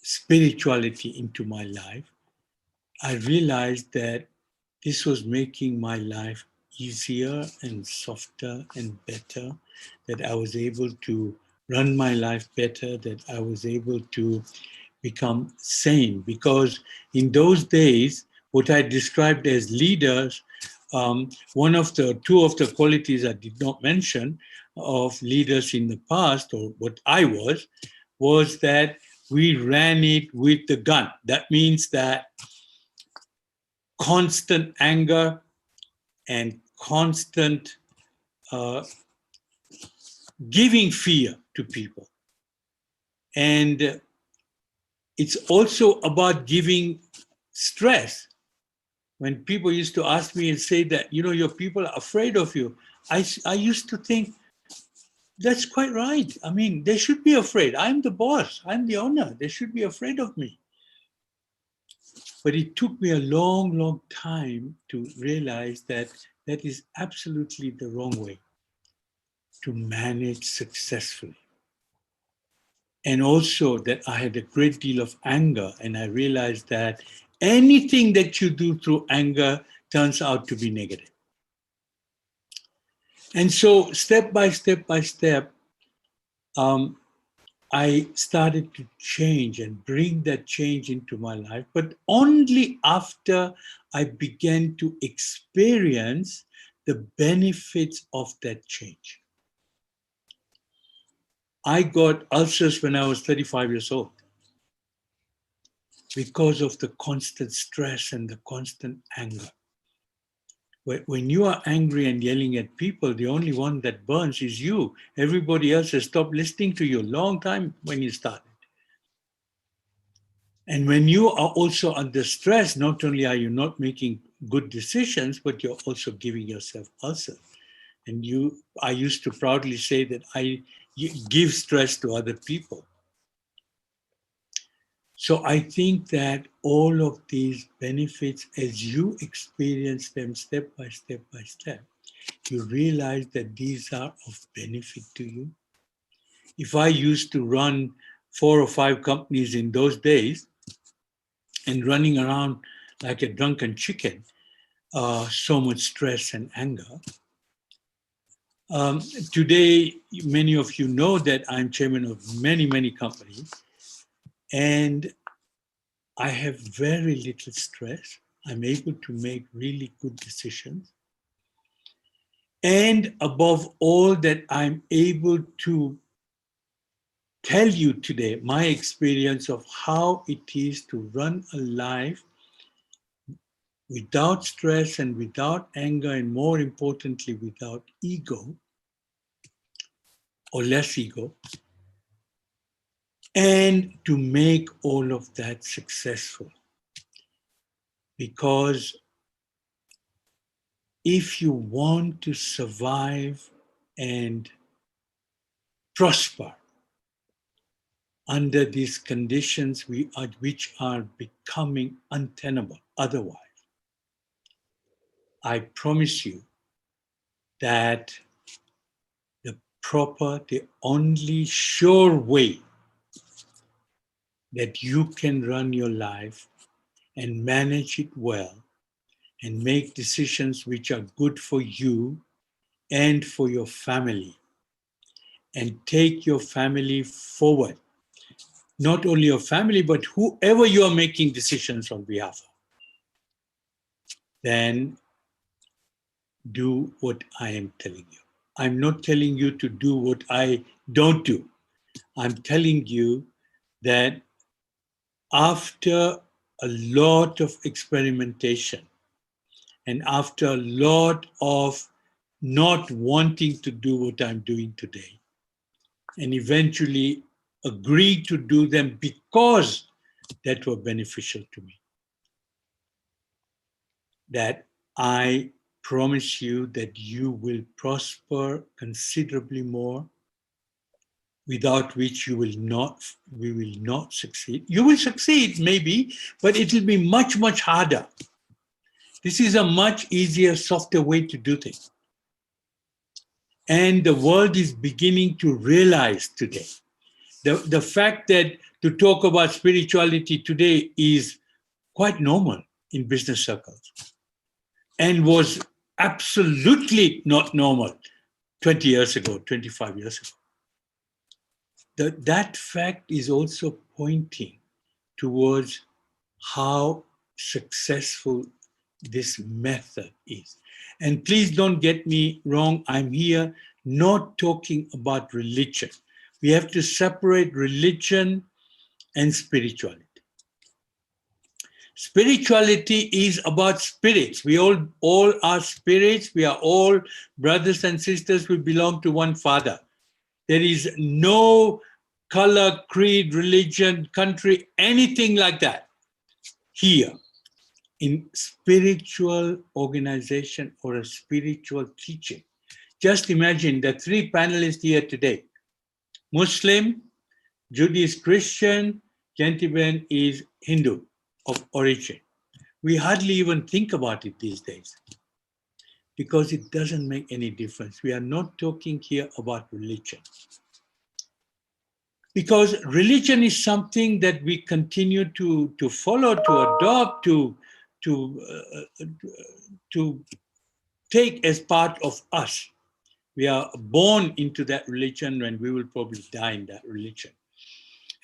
spirituality into my life, I realized that this was making my life easier and softer and better, that I was able to run my life better, that I was able to become sane. Because in those days, what I described as leaders, two of the qualities I did not mention of leaders in the past, or what I was that we ran it with the gun. That means that constant anger and constant uh, giving fear to people. And it's also about giving stress. When people used to ask me and say that, your people are afraid of you, I used to think, that's quite right. I mean, they should be afraid. I'm the boss. I'm the owner. They should be afraid of me. But it took me a long, long time to realize that that is absolutely the wrong way to manage successfully. And also that I had a great deal of anger, and I realized that anything that you do through anger turns out to be negative. And so step by step by step, I started to change and bring that change into my life, but only after I began to experience the benefits of that change. I got ulcers when I was 35 years old because of the constant stress and the constant anger. When you are angry and yelling at people, the only one that burns is you. Everybody else has stopped listening to you a long time when you started. And when you are also under stress, not only are you not making good decisions, but you're also giving yourself ulcers. And I used to proudly say that I give stress to other people. So I think that all of these benefits, as you experience them step by step by step, you realize that these are of benefit to you. If I used to run 4 or 5 companies in those days and running around like a drunken chicken, so much stress and anger. Today, many of you know that I'm chairman of many, many companies, and I have very little stress. I'm able to make really good decisions. And above all, that I'm able to tell you today my experience of how it is to run a life without stress and without anger, and more importantly, without ego or less ego, and to make all of that successful. Because if you want to survive and prosper under these conditions which are becoming untenable otherwise, I promise you that the only sure way that you can run your life and manage it well and make decisions which are good for you and for your family, and take your family forward. Not only your family, but whoever you are making decisions on behalf of. Then do what I am telling you. I'm not telling you to do what I don't do. I'm telling you that after a lot of experimentation and after a lot of not wanting to do what I'm doing today, and eventually agree to do them because that were beneficial to me, that I promise you that you will prosper considerably more, without which we will not succeed. You will succeed maybe, but it will be much, much harder. This is a much easier, softer way to do things. And the world is beginning to realize today. The fact that to talk about spirituality today is quite normal in business circles and was absolutely not normal 20 years ago, 25 years ago. That fact is also pointing towards how successful this method is. And please don't get me wrong, I'm here not talking about religion. We have to separate religion and spirituality. Spirituality is about spirits. We all are spirits. We are all brothers and sisters. We belong to one Father. There is no color, creed, religion, country, anything like that here in spiritual organization or a spiritual teaching. Just imagine the three panelists here today: Muslim, Judy is Christian, Gentiban is Hindu of origin. We hardly even think about it these days because it doesn't make any difference. We are not talking here about religion. Because religion is something that we continue to follow, to adopt, to take as part of us. We are born into that religion and we will probably die in that religion.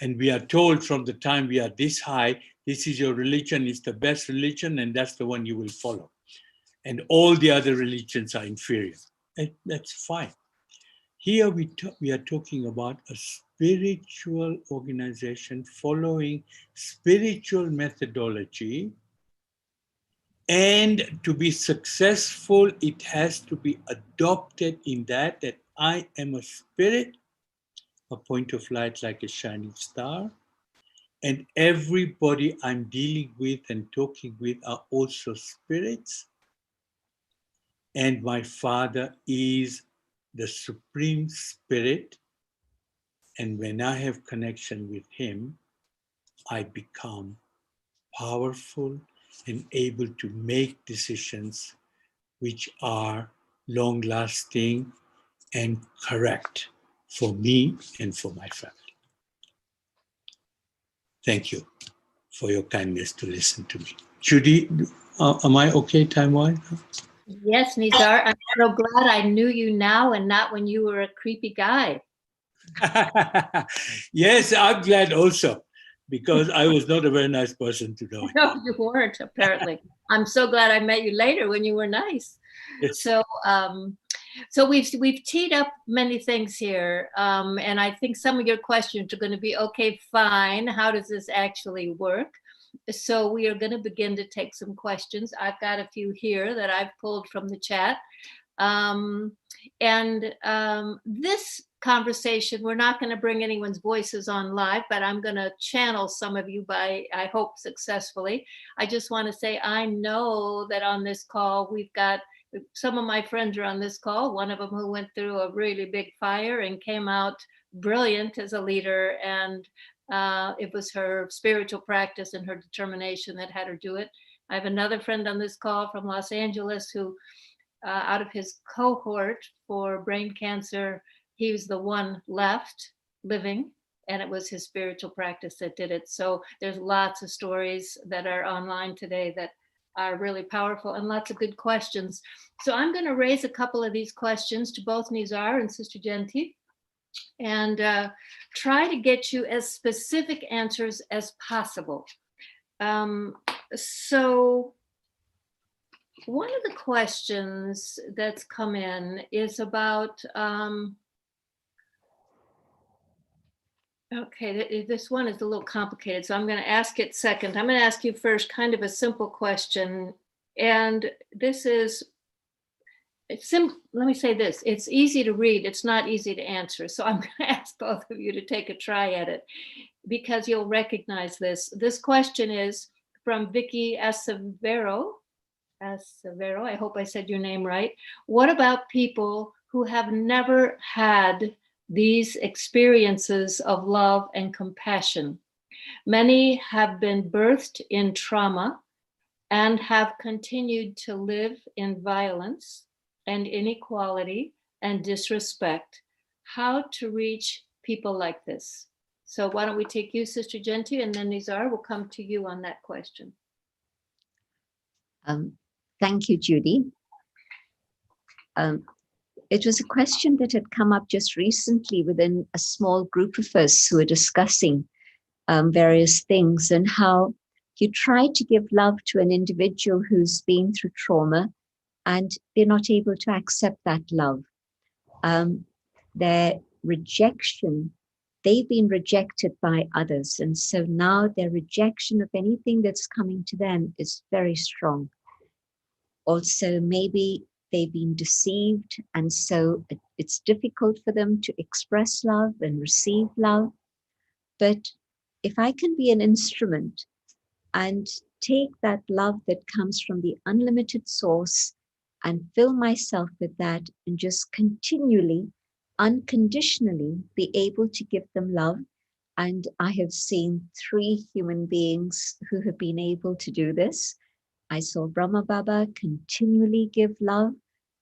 And we are told from the time we are this high, this is your religion, it's the best religion, and that's the one you will follow. And all the other religions are inferior. And that's fine. Here we are talking about a spiritual organization following spiritual methodology. And to be successful, it has to be adopted in that I am a spirit, a point of light like a shining star. And everybody I'm dealing with and talking with are also spirits. And my Father is the Supreme Spirit. And when I have connection with Him, I become powerful and able to make decisions which are long-lasting and correct for me and for my family. Thank you for your kindness to listen to me. Judy, am I okay time-wise? Yes, Nizar, I'm so glad I knew you now and not when you were a creepy guy. Yes, I'm glad also, because I was not a very nice person to know. No, you weren't, apparently. I'm so glad I met you later when you were nice. Yes. So we've teed up many things here, and I think some of your questions are going to be, okay, fine, how does this actually work? So we are going to begin to take some questions. I've got a few here that I've pulled from the chat. This conversation, we're not going to bring anyone's voices on live, but I'm going to channel some of you by, I hope, successfully. I just want to say, I know that on this call, we've got some of my friends are on this call, one of them who went through a really big fire and came out brilliant as a leader. And it was her spiritual practice and her determination that had her do it. I have another friend on this call from Los Angeles who, out of his cohort for brain cancer, he was the one left living, and it was his spiritual practice that did it. So there's lots of stories that are online today that are really powerful and lots of good questions. So I'm going to raise a couple of these questions to both Nizar and Sister Genti and try to get you as specific answers as possible. So One of the questions that's come in is about, okay, this one is a little complicated, so I'm going to ask it second. I'm going to ask you first kind of a simple question. And this is, let me say this, it's easy to read, it's not easy to answer. So I'm going to ask both of you to take a try at it because you'll recognize this. This question is from Vicky Acevero. I hope I said your name right. What about people who have never had these experiences of love and compassion? Many have been birthed in trauma and have continued to live in violence and inequality and disrespect. How to reach people like this? So why don't we take you, Sister Genti, and then Nizar will come to you on that question. Thank you, Judy. It was a question that had come up just recently within a small group of us who were discussing various things and how you try to give love to an individual who's been through trauma and they're not able to accept that love. Their rejection, they've been rejected by others. And so now their rejection of anything that's coming to them is very strong. Also, maybe they've been deceived, and so it's difficult for them to express love and receive love. But if I can be an instrument and take that love that comes from the unlimited source and fill myself with that and just continually, unconditionally be able to give them love. And I have seen 3 human beings who have been able to do this. I saw Brahma Baba continually give love.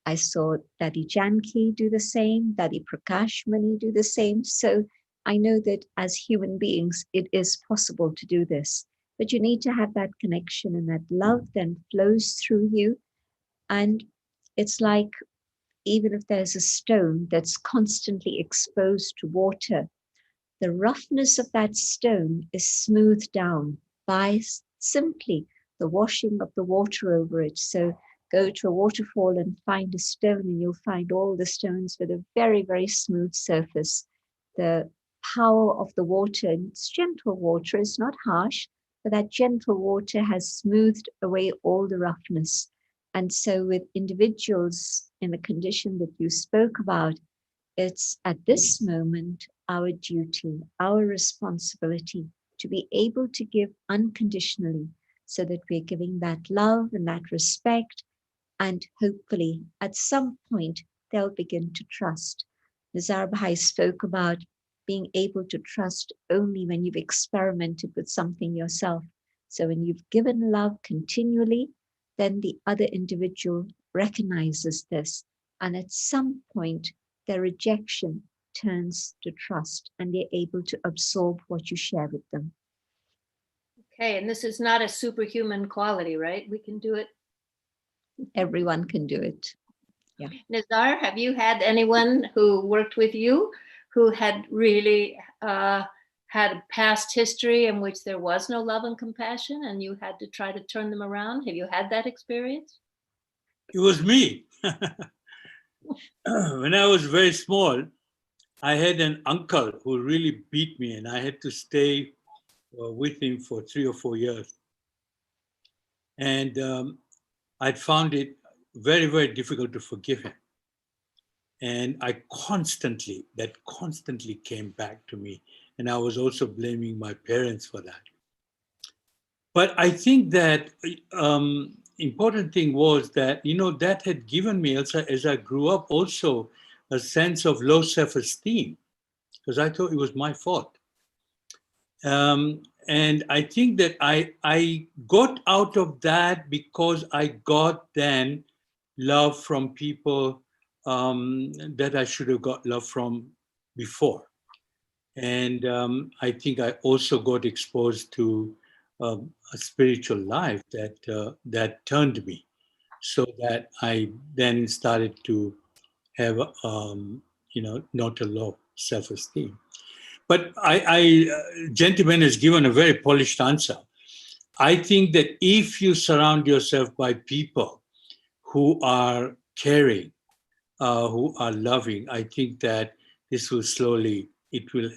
I saw Daddy Janki do the same, Daddy Prakash Mani do the same. So I know that as human beings, it is possible to do this. But you need to have that connection, and that love then flows through you. And it's like, even if there's a stone that's constantly exposed to water, the roughness of that stone is smoothed down by simply the washing of the water over it. So go to a waterfall and find a stone, and you'll find all the stones with a very, very smooth surface. The power of the water, and it's gentle water, it's not harsh, but that gentle water has smoothed away all the roughness. And so with individuals in the condition that you spoke about, it's at this moment our duty, our responsibility to be able to give unconditionally, so that we're giving that love and that respect, and hopefully at some point they'll begin to trust. Nizar Bhai spoke about being able to trust only when you've experimented with something yourself. So when you've given love continually, then the other individual recognizes this, and at some point their rejection turns to trust, and they're able to absorb what you share with them. Okay, and this is not a superhuman quality, right? We can do it. Everyone can do it. Yeah. Nizar, have you had anyone who worked with you who had really had a past history in which there was no love and compassion, and you had to try to turn them around? Have you had that experience? It was me. When I was very small, I had an uncle who really beat me, and I had to stay with him for 3 or 4 years. And I'd found it very, very difficult to forgive him. And that constantly came back to me. And I was also blaming my parents for that. But I think that important thing was that, that had given me, as I grew up, also a sense of low self-esteem, because I thought it was my fault. And I think that I got out of that because I got then love from people that I should have got love from before. And I think I also got exposed to a spiritual life that turned me, so that I then started to have, not a low self-esteem. But gentleman has given a very polished answer. I think that if you surround yourself by people who are caring, who are loving, I think that this will slowly, it will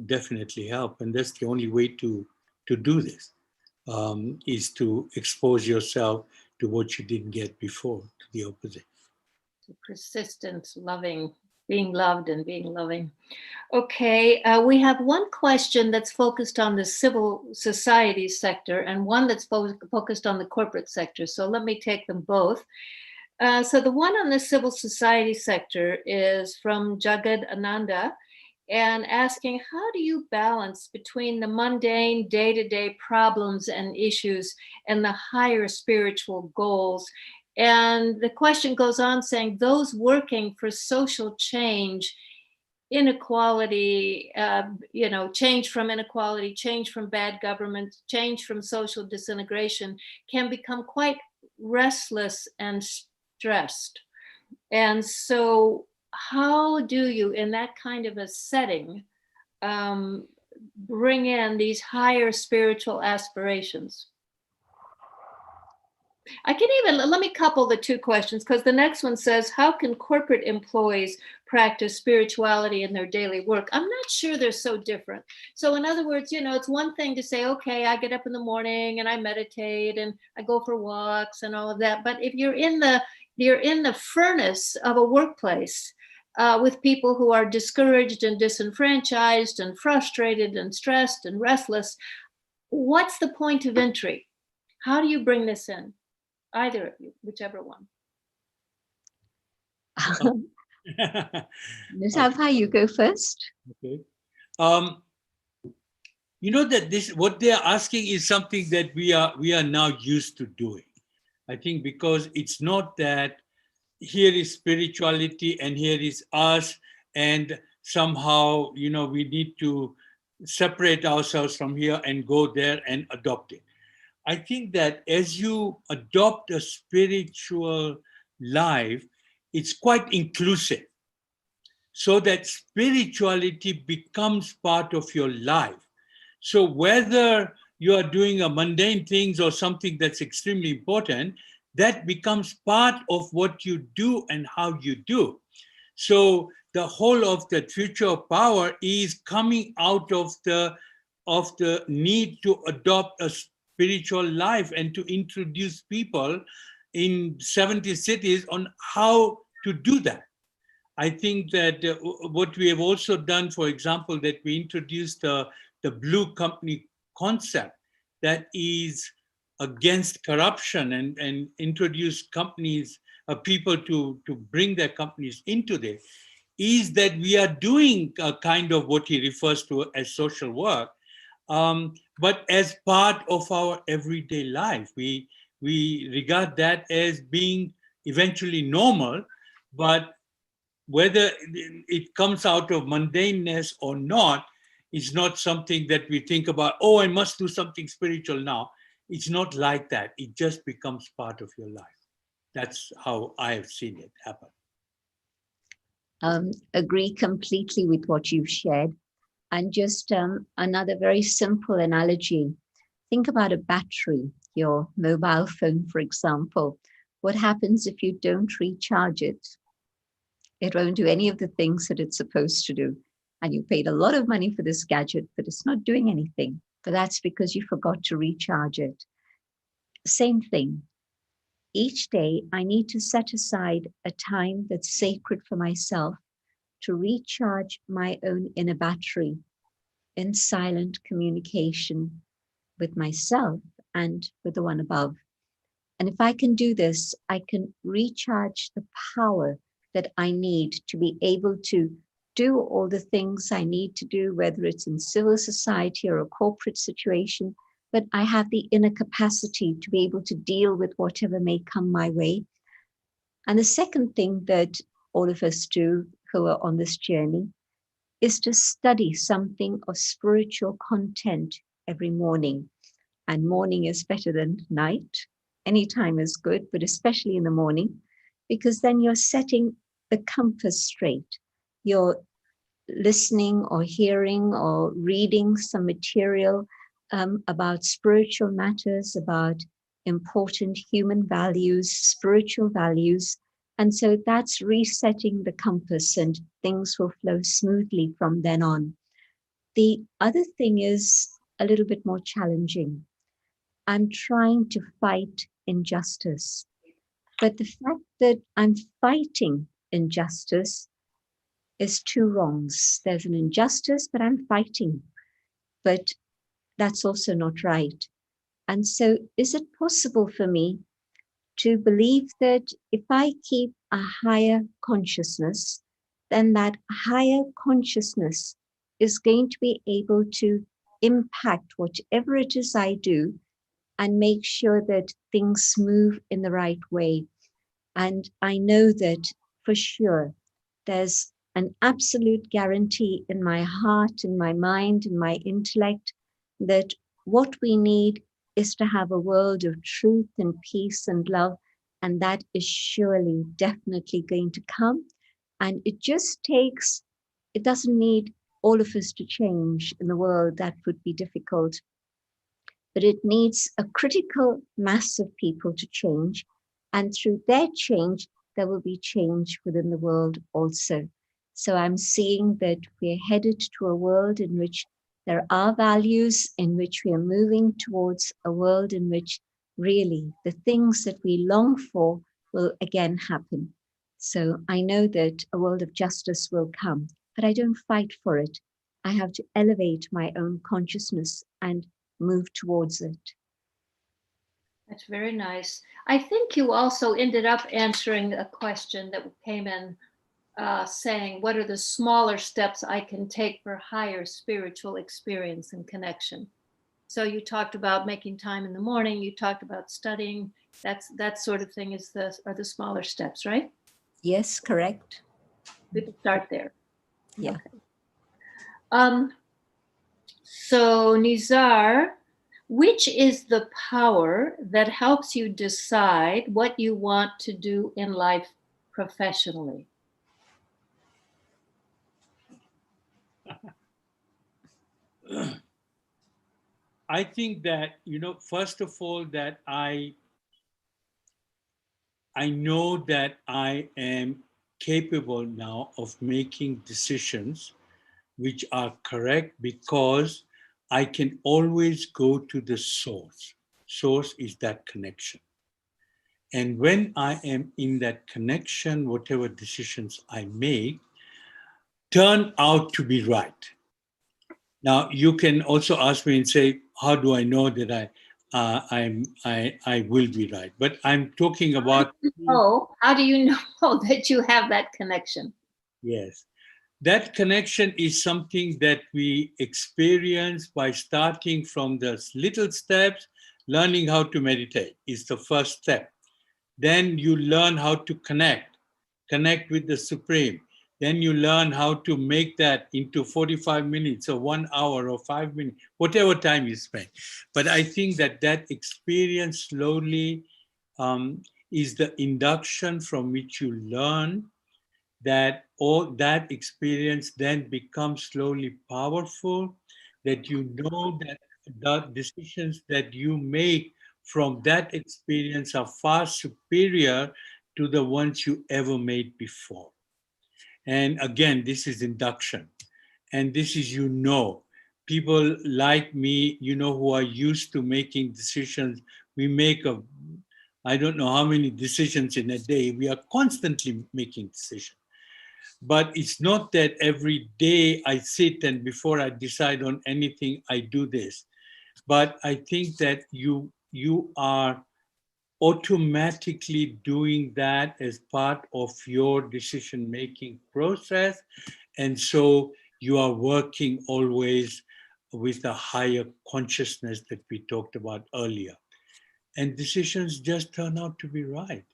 definitely help. And that's the only way to do this, is to expose yourself to what you didn't get before, to the opposite. Persistence, loving, being loved and being loving. Okay, we have one question that's focused on the civil society sector and one that's focused on the corporate sector. So let me take them both. So the one on the civil society sector is from Jagad Ananda, and asking, how do you balance between the mundane day-to-day problems and issues and the higher spiritual goals? And the question goes on saying, those working for social change, inequality, change from inequality, change from bad government, change from social disintegration, can become quite restless and stressed. And so how do you, in that kind of a setting, bring in these higher spiritual aspirations? I can even, let me couple the two questions, because the next one says, how can corporate employees practice spirituality in their daily work? I'm not sure they're so different. So in other words, it's one thing to say, okay, I get up in the morning and I meditate and I go for walks and all of that. But if you're in the furnace of a workplace with people who are discouraged and disenfranchised and frustrated and stressed and restless, what's the point of entry? How do you bring this in? Either of you, whichever one. Ms. Alpha, you go first. Okay. You know that this, what they are asking is something that we are now used to doing. I think because it's not that here is spirituality and here is us, and somehow, we need to separate ourselves from here and go there and adopt it. I think that as you adopt a spiritual life, it's quite inclusive, so that spirituality becomes part of your life. So whether you are doing a mundane things or something that's extremely important, that becomes part of what you do and how you do. So the whole of the future of power is coming out of the need to adopt a spiritual life and to introduce people in 70 cities on how to do that. I think that what we have also done, for example, that we introduced the blue company concept that is against corruption and introduce companies, people to bring their companies into this, is that we are doing a kind of what he refers to as social work, but as part of our everyday life. We regard that as being eventually normal, but whether it comes out of mundaneness or not is not something that we think about, oh, I must do something spiritual now. It's not like that. It just becomes part of your life. That's how I have seen it happen. Agree completely with what you've shared. And just another very simple analogy. Think about a battery, your mobile phone, for example. What happens if you don't recharge it? It won't do any of the things that it's supposed to do. And you paid a lot of money for this gadget, but it's not doing anything. But that's because you forgot to recharge it. Same thing. Each day, I need to set aside a time that's sacred for myself to recharge my own inner battery in silent communication with myself and with the one above. And if I can do this, I can recharge the power that I need to be able to do all the things I need to do, whether it's in civil society or a corporate situation, but I have the inner capacity to be able to deal with whatever may come my way. And the second thing that all of us do who are on this journey is to study something of spiritual content every morning. And morning is better than night. Any time is good, but especially in the morning, because then you're setting the compass straight. You're listening or hearing or reading some material about spiritual matters, about important human values, spiritual values. And so that's resetting the compass and things will flow smoothly from then on. The other thing is a little bit more challenging. I'm trying to fight injustice. But the fact that I'm fighting injustice is two wrongs. There's an injustice, but I'm fighting. But that's also not right. And so, is it possible for me to believe that if I keep a higher consciousness, then that higher consciousness is going to be able to impact whatever it is I do and make sure that things move in the right way. And I know that for sure there's an absolute guarantee in my heart, in my mind, in my intellect, that what we need is to have a world of truth and peace and love. And that is surely, definitely going to come. And it just takes, it doesn't need all of us to change in the world. That would be difficult. But it needs a critical mass of people to change. And through their change, there will be change within the world also. So I'm seeing that we're headed to a world in which there are values, in which we are moving towards a world in which really the things that we long for will again happen. So I know that a world of justice will come, but I don't fight for it. I have to elevate my own consciousness and move towards it. That's very nice. I think you also ended up answering a question that came in saying, what are the smaller steps I can take for higher spiritual experience and connection? So you talked about making time in the morning, you talked about studying, that sort of thing are the smaller steps, right? Yes, correct. We can start there. Yeah. Okay. So Nizar, which is the power that helps you decide what you want to do in life professionally? I think that, first of all, that I know that I am capable now of making decisions which are correct because I can always go to the source. Source is that connection. And when I am in that connection, whatever decisions I make turn out to be right. Now, you can also ask me and say, how do I know that I will be right? But I'm talking about. How do you know that you have that connection? Yes. That connection is something that we experience by starting from the little steps. Learning how to meditate is the first step. Then you learn how to connect with the Supreme. Then you learn how to make that into 45 minutes or 1 hour or 5 minutes, whatever time you spend. But I think that experience slowly is the induction from which you learn that all that experience then becomes slowly powerful, that you know that the decisions that you make from that experience are far superior to the ones you ever made before. And again, this is induction. And this is, people like me, who are used to making decisions. We make I don't know how many decisions in a day. We are constantly making decisions. But it's not that every day I sit and before I decide on anything, I do this. But I think that you are automatically doing that as part of your decision-making process. And so you are working always with a higher consciousness that we talked about earlier. And decisions just turn out to be right.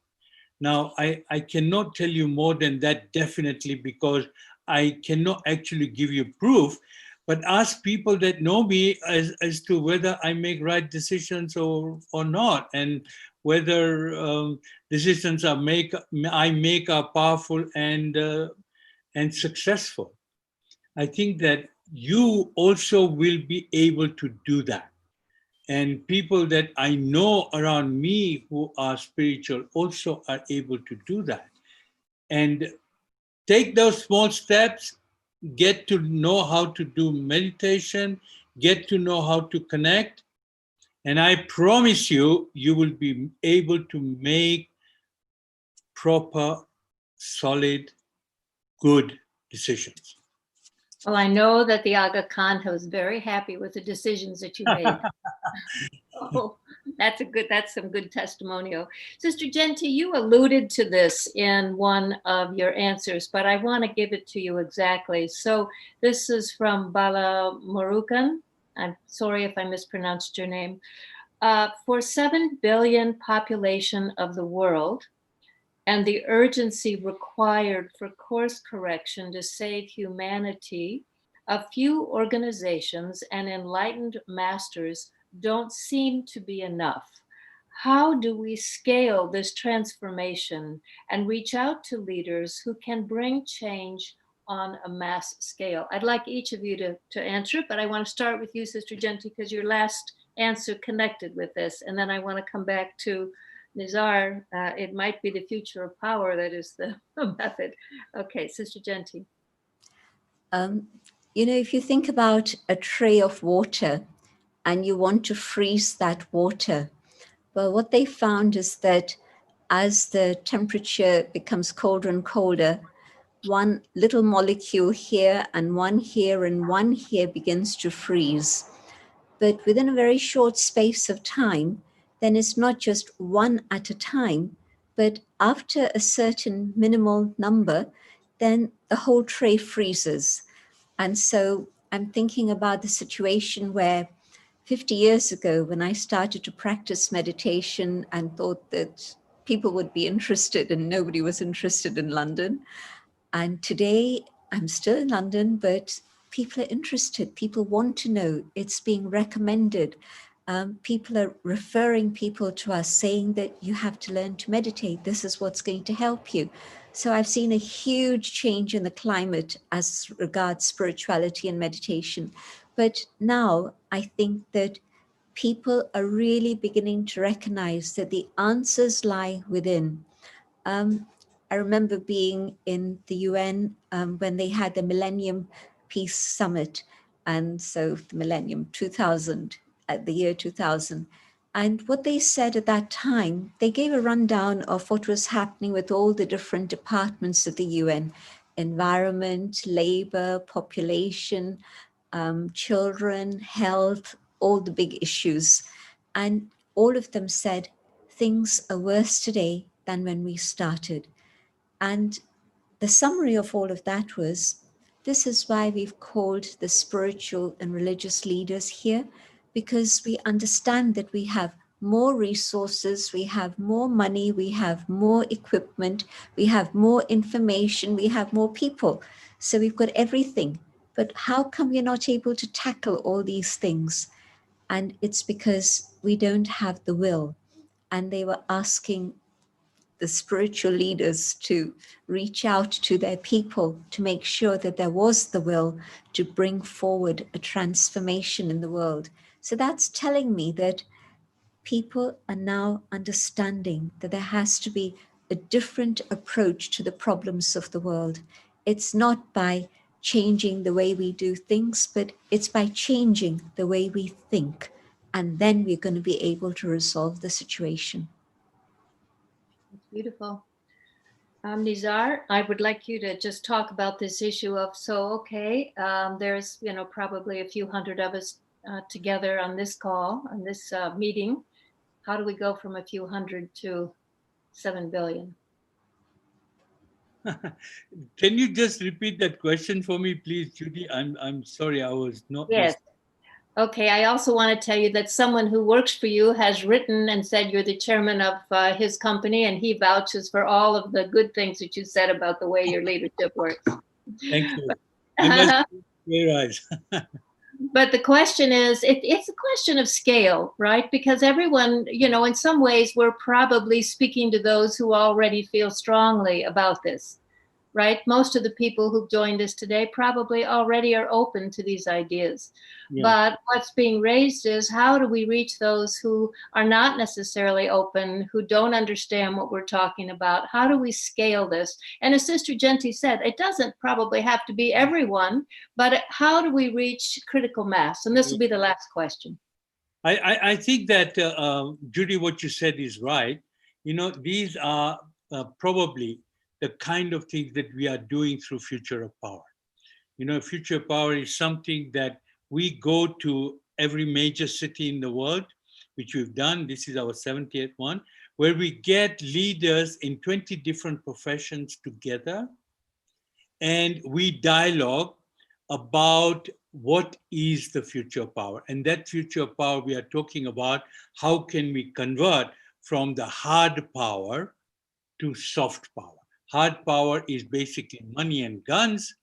Now, I cannot tell you more than that definitely because I cannot actually give you proof, but ask people that know me as to whether I make right decisions or not, and whether decisions I make are powerful and successful. I think that you also will be able to do that. And people that I know around me who are spiritual also are able to do that. And take those small steps, get to know how to do meditation, get to know how to connect. And I promise you, you will be able to make proper, solid, good decisions. Well, I know that the Aga Khan was very happy with the decisions that you made. Oh, that's some good testimonial. Sister Genti, you alluded to this in one of your answers, but I want to give it to you exactly. So this is from Bala Murugan. I'm sorry if I mispronounced your name. For 7 billion population of the world, and the urgency required for course correction to save humanity, a few organizations and enlightened masters don't seem to be enough. How do we scale this transformation and reach out to leaders who can bring change on a mass scale? I'd like each of you to answer it, but I want to start with you, Sister Genti, because your last answer connected with this. And then I want to come back to Nizar. It might be the future of power that is the method. Okay, Sister Genti. If you think about a tray of water and you want to freeze that water, well, what they found is that as the temperature becomes colder and colder, one little molecule here and one here and one here begins to freeze. But within a very short space of time, then it's not just one at a time, but after a certain minimal number, then the whole tray freezes. And so I'm thinking about the situation where 50 years ago, when I started to practice meditation and thought that people would be interested and nobody was interested in London. And today I'm still in London, but people are interested. People want to know. It's being recommended. People are referring people to us saying that you have to learn to meditate. This is what's going to help you. So I've seen a huge change in the climate as regards spirituality and meditation. But now I think that people are really beginning to recognize that the answers lie within. I remember being in the UN when they had the Millennium Peace Summit. And so the Millennium 2000, at the year 2000. And what they said at that time, they gave a rundown of what was happening with all the different departments of the UN: environment, labor, population, children, health, all the big issues. And all of them said, things are worse today than when we started. And the summary of all of that was, this is why we've called the spiritual and religious leaders here, because we understand that we have more resources, we have more money, we have more equipment, we have more information, we have more people. So we've got everything. But how come we're not able to tackle all these things? And it's because we don't have the will. And they were asking the spiritual leaders to reach out to their people to make sure that there was the will to bring forward a transformation in the world. So that's telling me that people are now understanding that there has to be a different approach to the problems of the world. It's not by changing the way we do things, but it's by changing the way we think. And then we're going to be able to resolve the situation. That's beautiful. Nizar, I would like you to just talk about this issue of, there's, probably a few hundred of us together on this call, on this meeting. How do we go from a few hundred to 7 billion? Can you just repeat that question for me, please, Judy? I'm sorry, I was not. Yes. Okay, I also want to tell you that someone who works for you has written and said you're the chairman of his company, and he vouches for all of the good things that you said about the way your leadership works. Thank you. I must realize. But the question is, it's a question of scale, right? Because everyone, in some ways, we're probably speaking to those who already feel strongly about this. right? Most of the people who've joined us today probably already are open to these ideas. Yeah. But what's being raised is, how do we reach those who are not necessarily open, who don't understand what we're talking about? How do we scale this? And as Sister Genti said, it doesn't probably have to be everyone, but how do we reach critical mass? And this will be the last question. I think that, Judy, what you said is right. You know, these are probably the kind of things that we are doing through Future of Power. You know, Future of Power is something that we go to every major city in the world, which we've done. This is our 70th one, where we get leaders in 20 different professions together, and we dialogue about what is the future power. And that future power we are talking about, how can we convert from the hard power to soft power? Hard power is basically money and guns,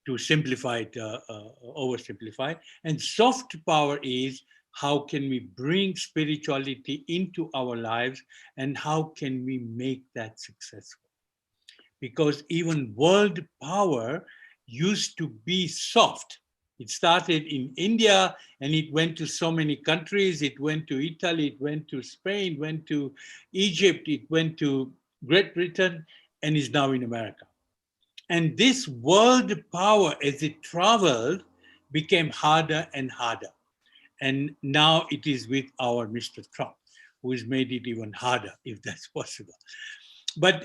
to simplify it, oversimplify. And soft power is, how can we bring spirituality into our lives, and how can we make that successful? Because even world power used to be soft. It started in India and it went to so many countries. It went to Italy, it went to Spain, went to Egypt, it went to Great Britain, and is now in America. And this world power, as it traveled, became harder and harder. And now it is with our Mr. Trump, who has made it even harder, if that's possible. But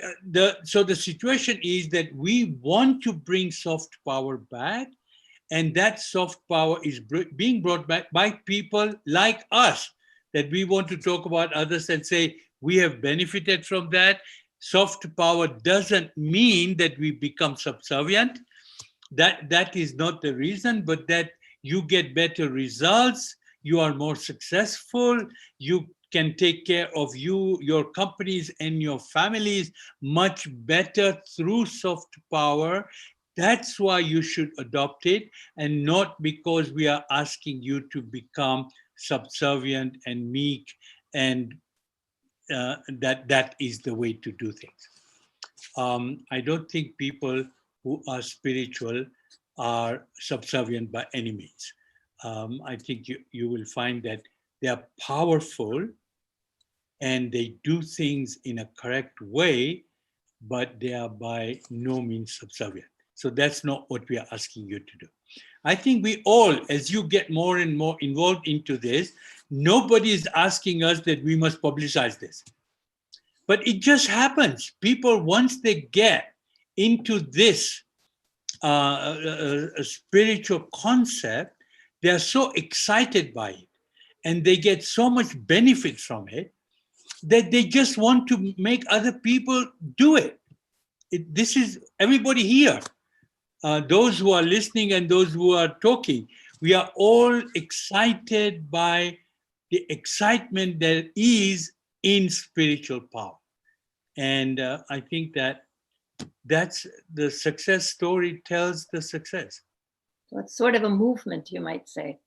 so the situation is that we want to bring soft power back, and that soft power is being brought back by people like us, that we want to talk about others and say, we have benefited from that. Soft power doesn't mean that we become subservient. That is not the reason, but that you get better results, you are more successful, you can take care of you, your companies, and your families much better through soft power. That's why you should adopt it, and not because we are asking you to become subservient and meek, and that is the way to do things. I don't think people who are spiritual are subservient by any means. I think you will find that they are powerful and they do things in a correct way, but they are by no means subservient. So that's not what we are asking you to do. I think we all, as you get more and more involved into this, nobody is asking us that we must publicize this. But it just happens. People, once they get into this spiritual concept, they are so excited by it and they get so much benefit from it that they just want to make other people do it. This is everybody here, those who are listening and those who are talking. We are all excited by the excitement that is in spiritual power. And I think that's the success story tells the success. So it's sort of a movement, you might say.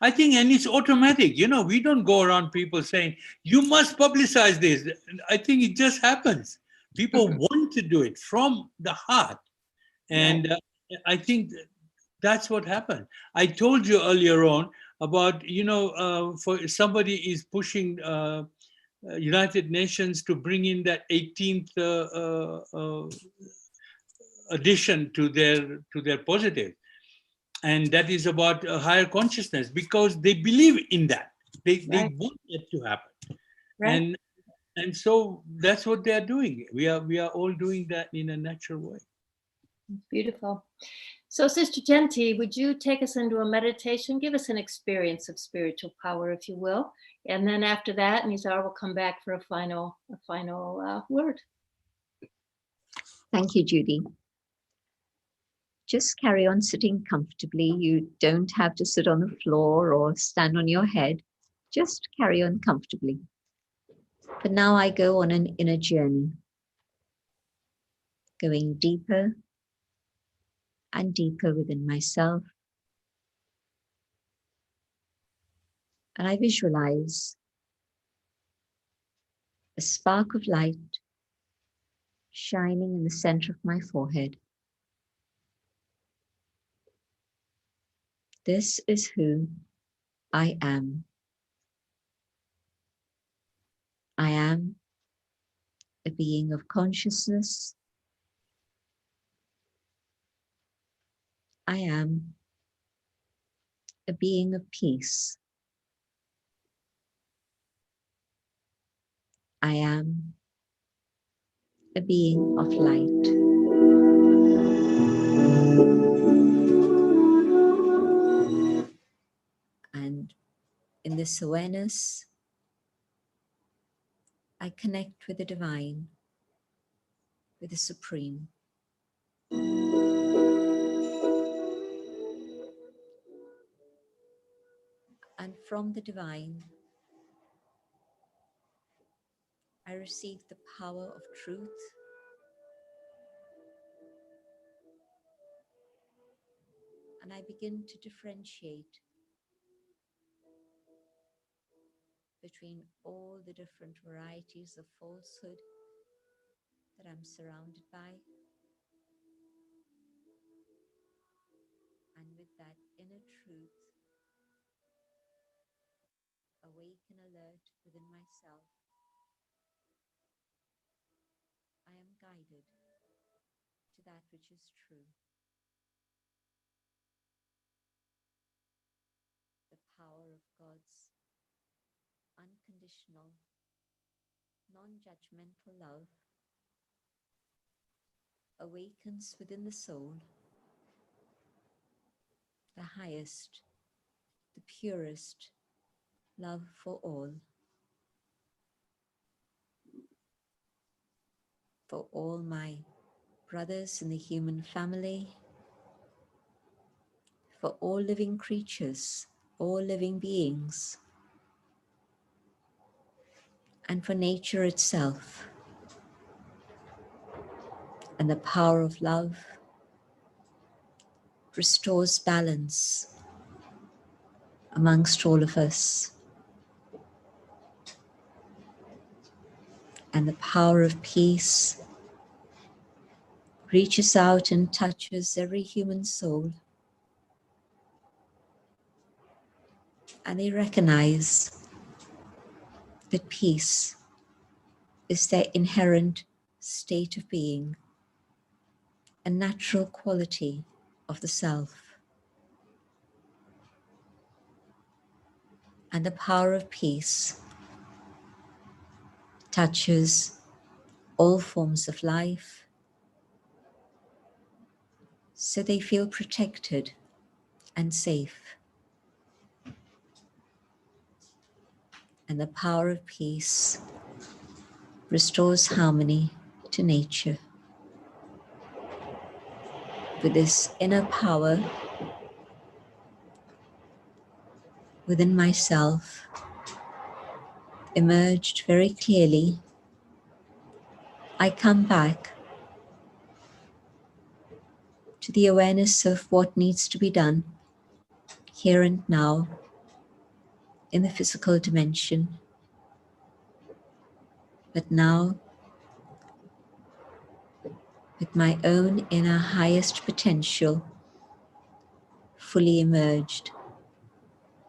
I think, and it's automatic. You know, we don't go around people saying, you must publicize this. I think it just happens. People want to do it from the heart. And I think that's what happened. I told you earlier on about, for somebody is pushing United Nations to bring in that 18th addition to their positive, and that is about a higher consciousness, because they believe in that. They want it to happen, and so that's what they are doing. We are all doing that in a natural way. Beautiful. So, Sister Genti, would you take us into a meditation? Give us an experience of spiritual power, if you will. And then after that, Nizar will come back for a final word. Thank you, Judy. Just carry on sitting comfortably. You don't have to sit on the floor or stand on your head. Just carry on comfortably. But now I go on an inner journey, going deeper and deeper within myself. And I visualize a spark of light shining in the center of my forehead. This is who I am. I am a being of consciousness. I am a being of peace. I am a being of light. And in this awareness, I connect with the divine, with the supreme. And from the divine, I receive the power of truth, and I begin to differentiate between all the different varieties of falsehood that I'm surrounded by. And with that inner truth, awaken alert within myself, I am guided to that which is true. The power of God's unconditional, non-judgmental love awakens within the soul the highest, the purest love for all my brothers in the human family, for all living creatures, all living beings, and for nature itself. And the power of love restores balance amongst all of us. And the power of peace reaches out and touches every human soul. And they recognize that peace is their inherent state of being, a natural quality of the self. And the power of peace touches all forms of life, so they feel protected and safe. And the power of peace restores harmony to nature. With this inner power within myself emerged very clearly, I come back to the awareness of what needs to be done here and now in the physical dimension. But now, with my own inner highest potential fully emerged,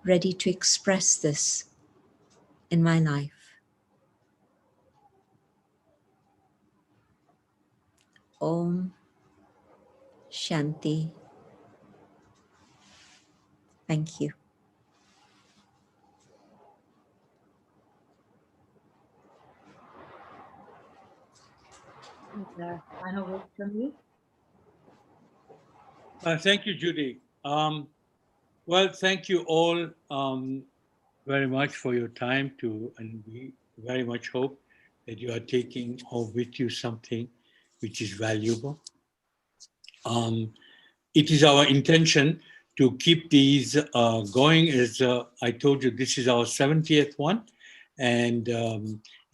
ready to express this in my life. Om Shanti. Thank you. Final word from you? Thank you, Judy. Well, thank you all very much for your time and we very much hope that you are taking home with you something which is valuable. It is our intention to keep these going. As I told you, this is our 70th one. And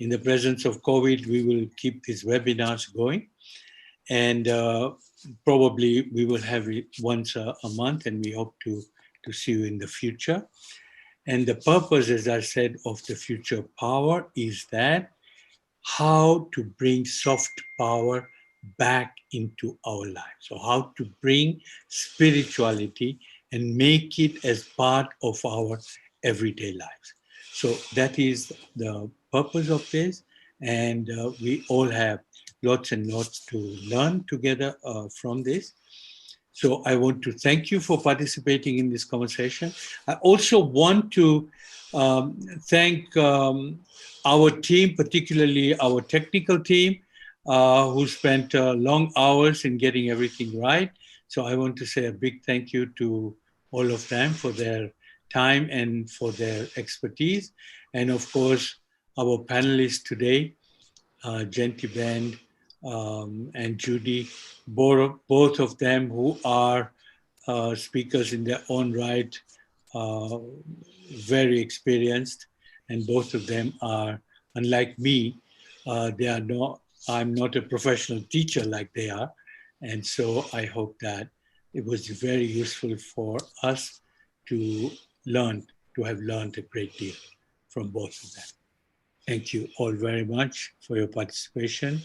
in the presence of COVID, we will keep these webinars going. And probably we will have it once a month, and we hope to see you in the future. And the purpose, as I said, of the Future Power is that how to bring soft power back into our lives. So how to bring spirituality and make it as part of our everyday lives. So that is the purpose of this. And we all have lots and lots to learn together from this. So I want to thank you for participating in this conversation. I also want to thank our team, particularly our technical team, who spent long hours in getting everything right. So I want to say a big thank you to all of them for their time and for their expertise. And of course, our panelists today, Genti Band and Judy, both of them who are speakers in their own right, uh, very experienced, and both of them are, unlike me, they are not. I'm not a professional teacher like they are, and so I hope that it was very useful for us to learn, to have learned a great deal from both of them. Thank you all very much for your participation.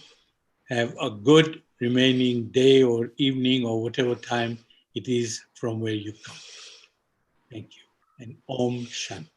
Have a good remaining day or evening or whatever time it is from where you come. Thank you. And Om Shanti.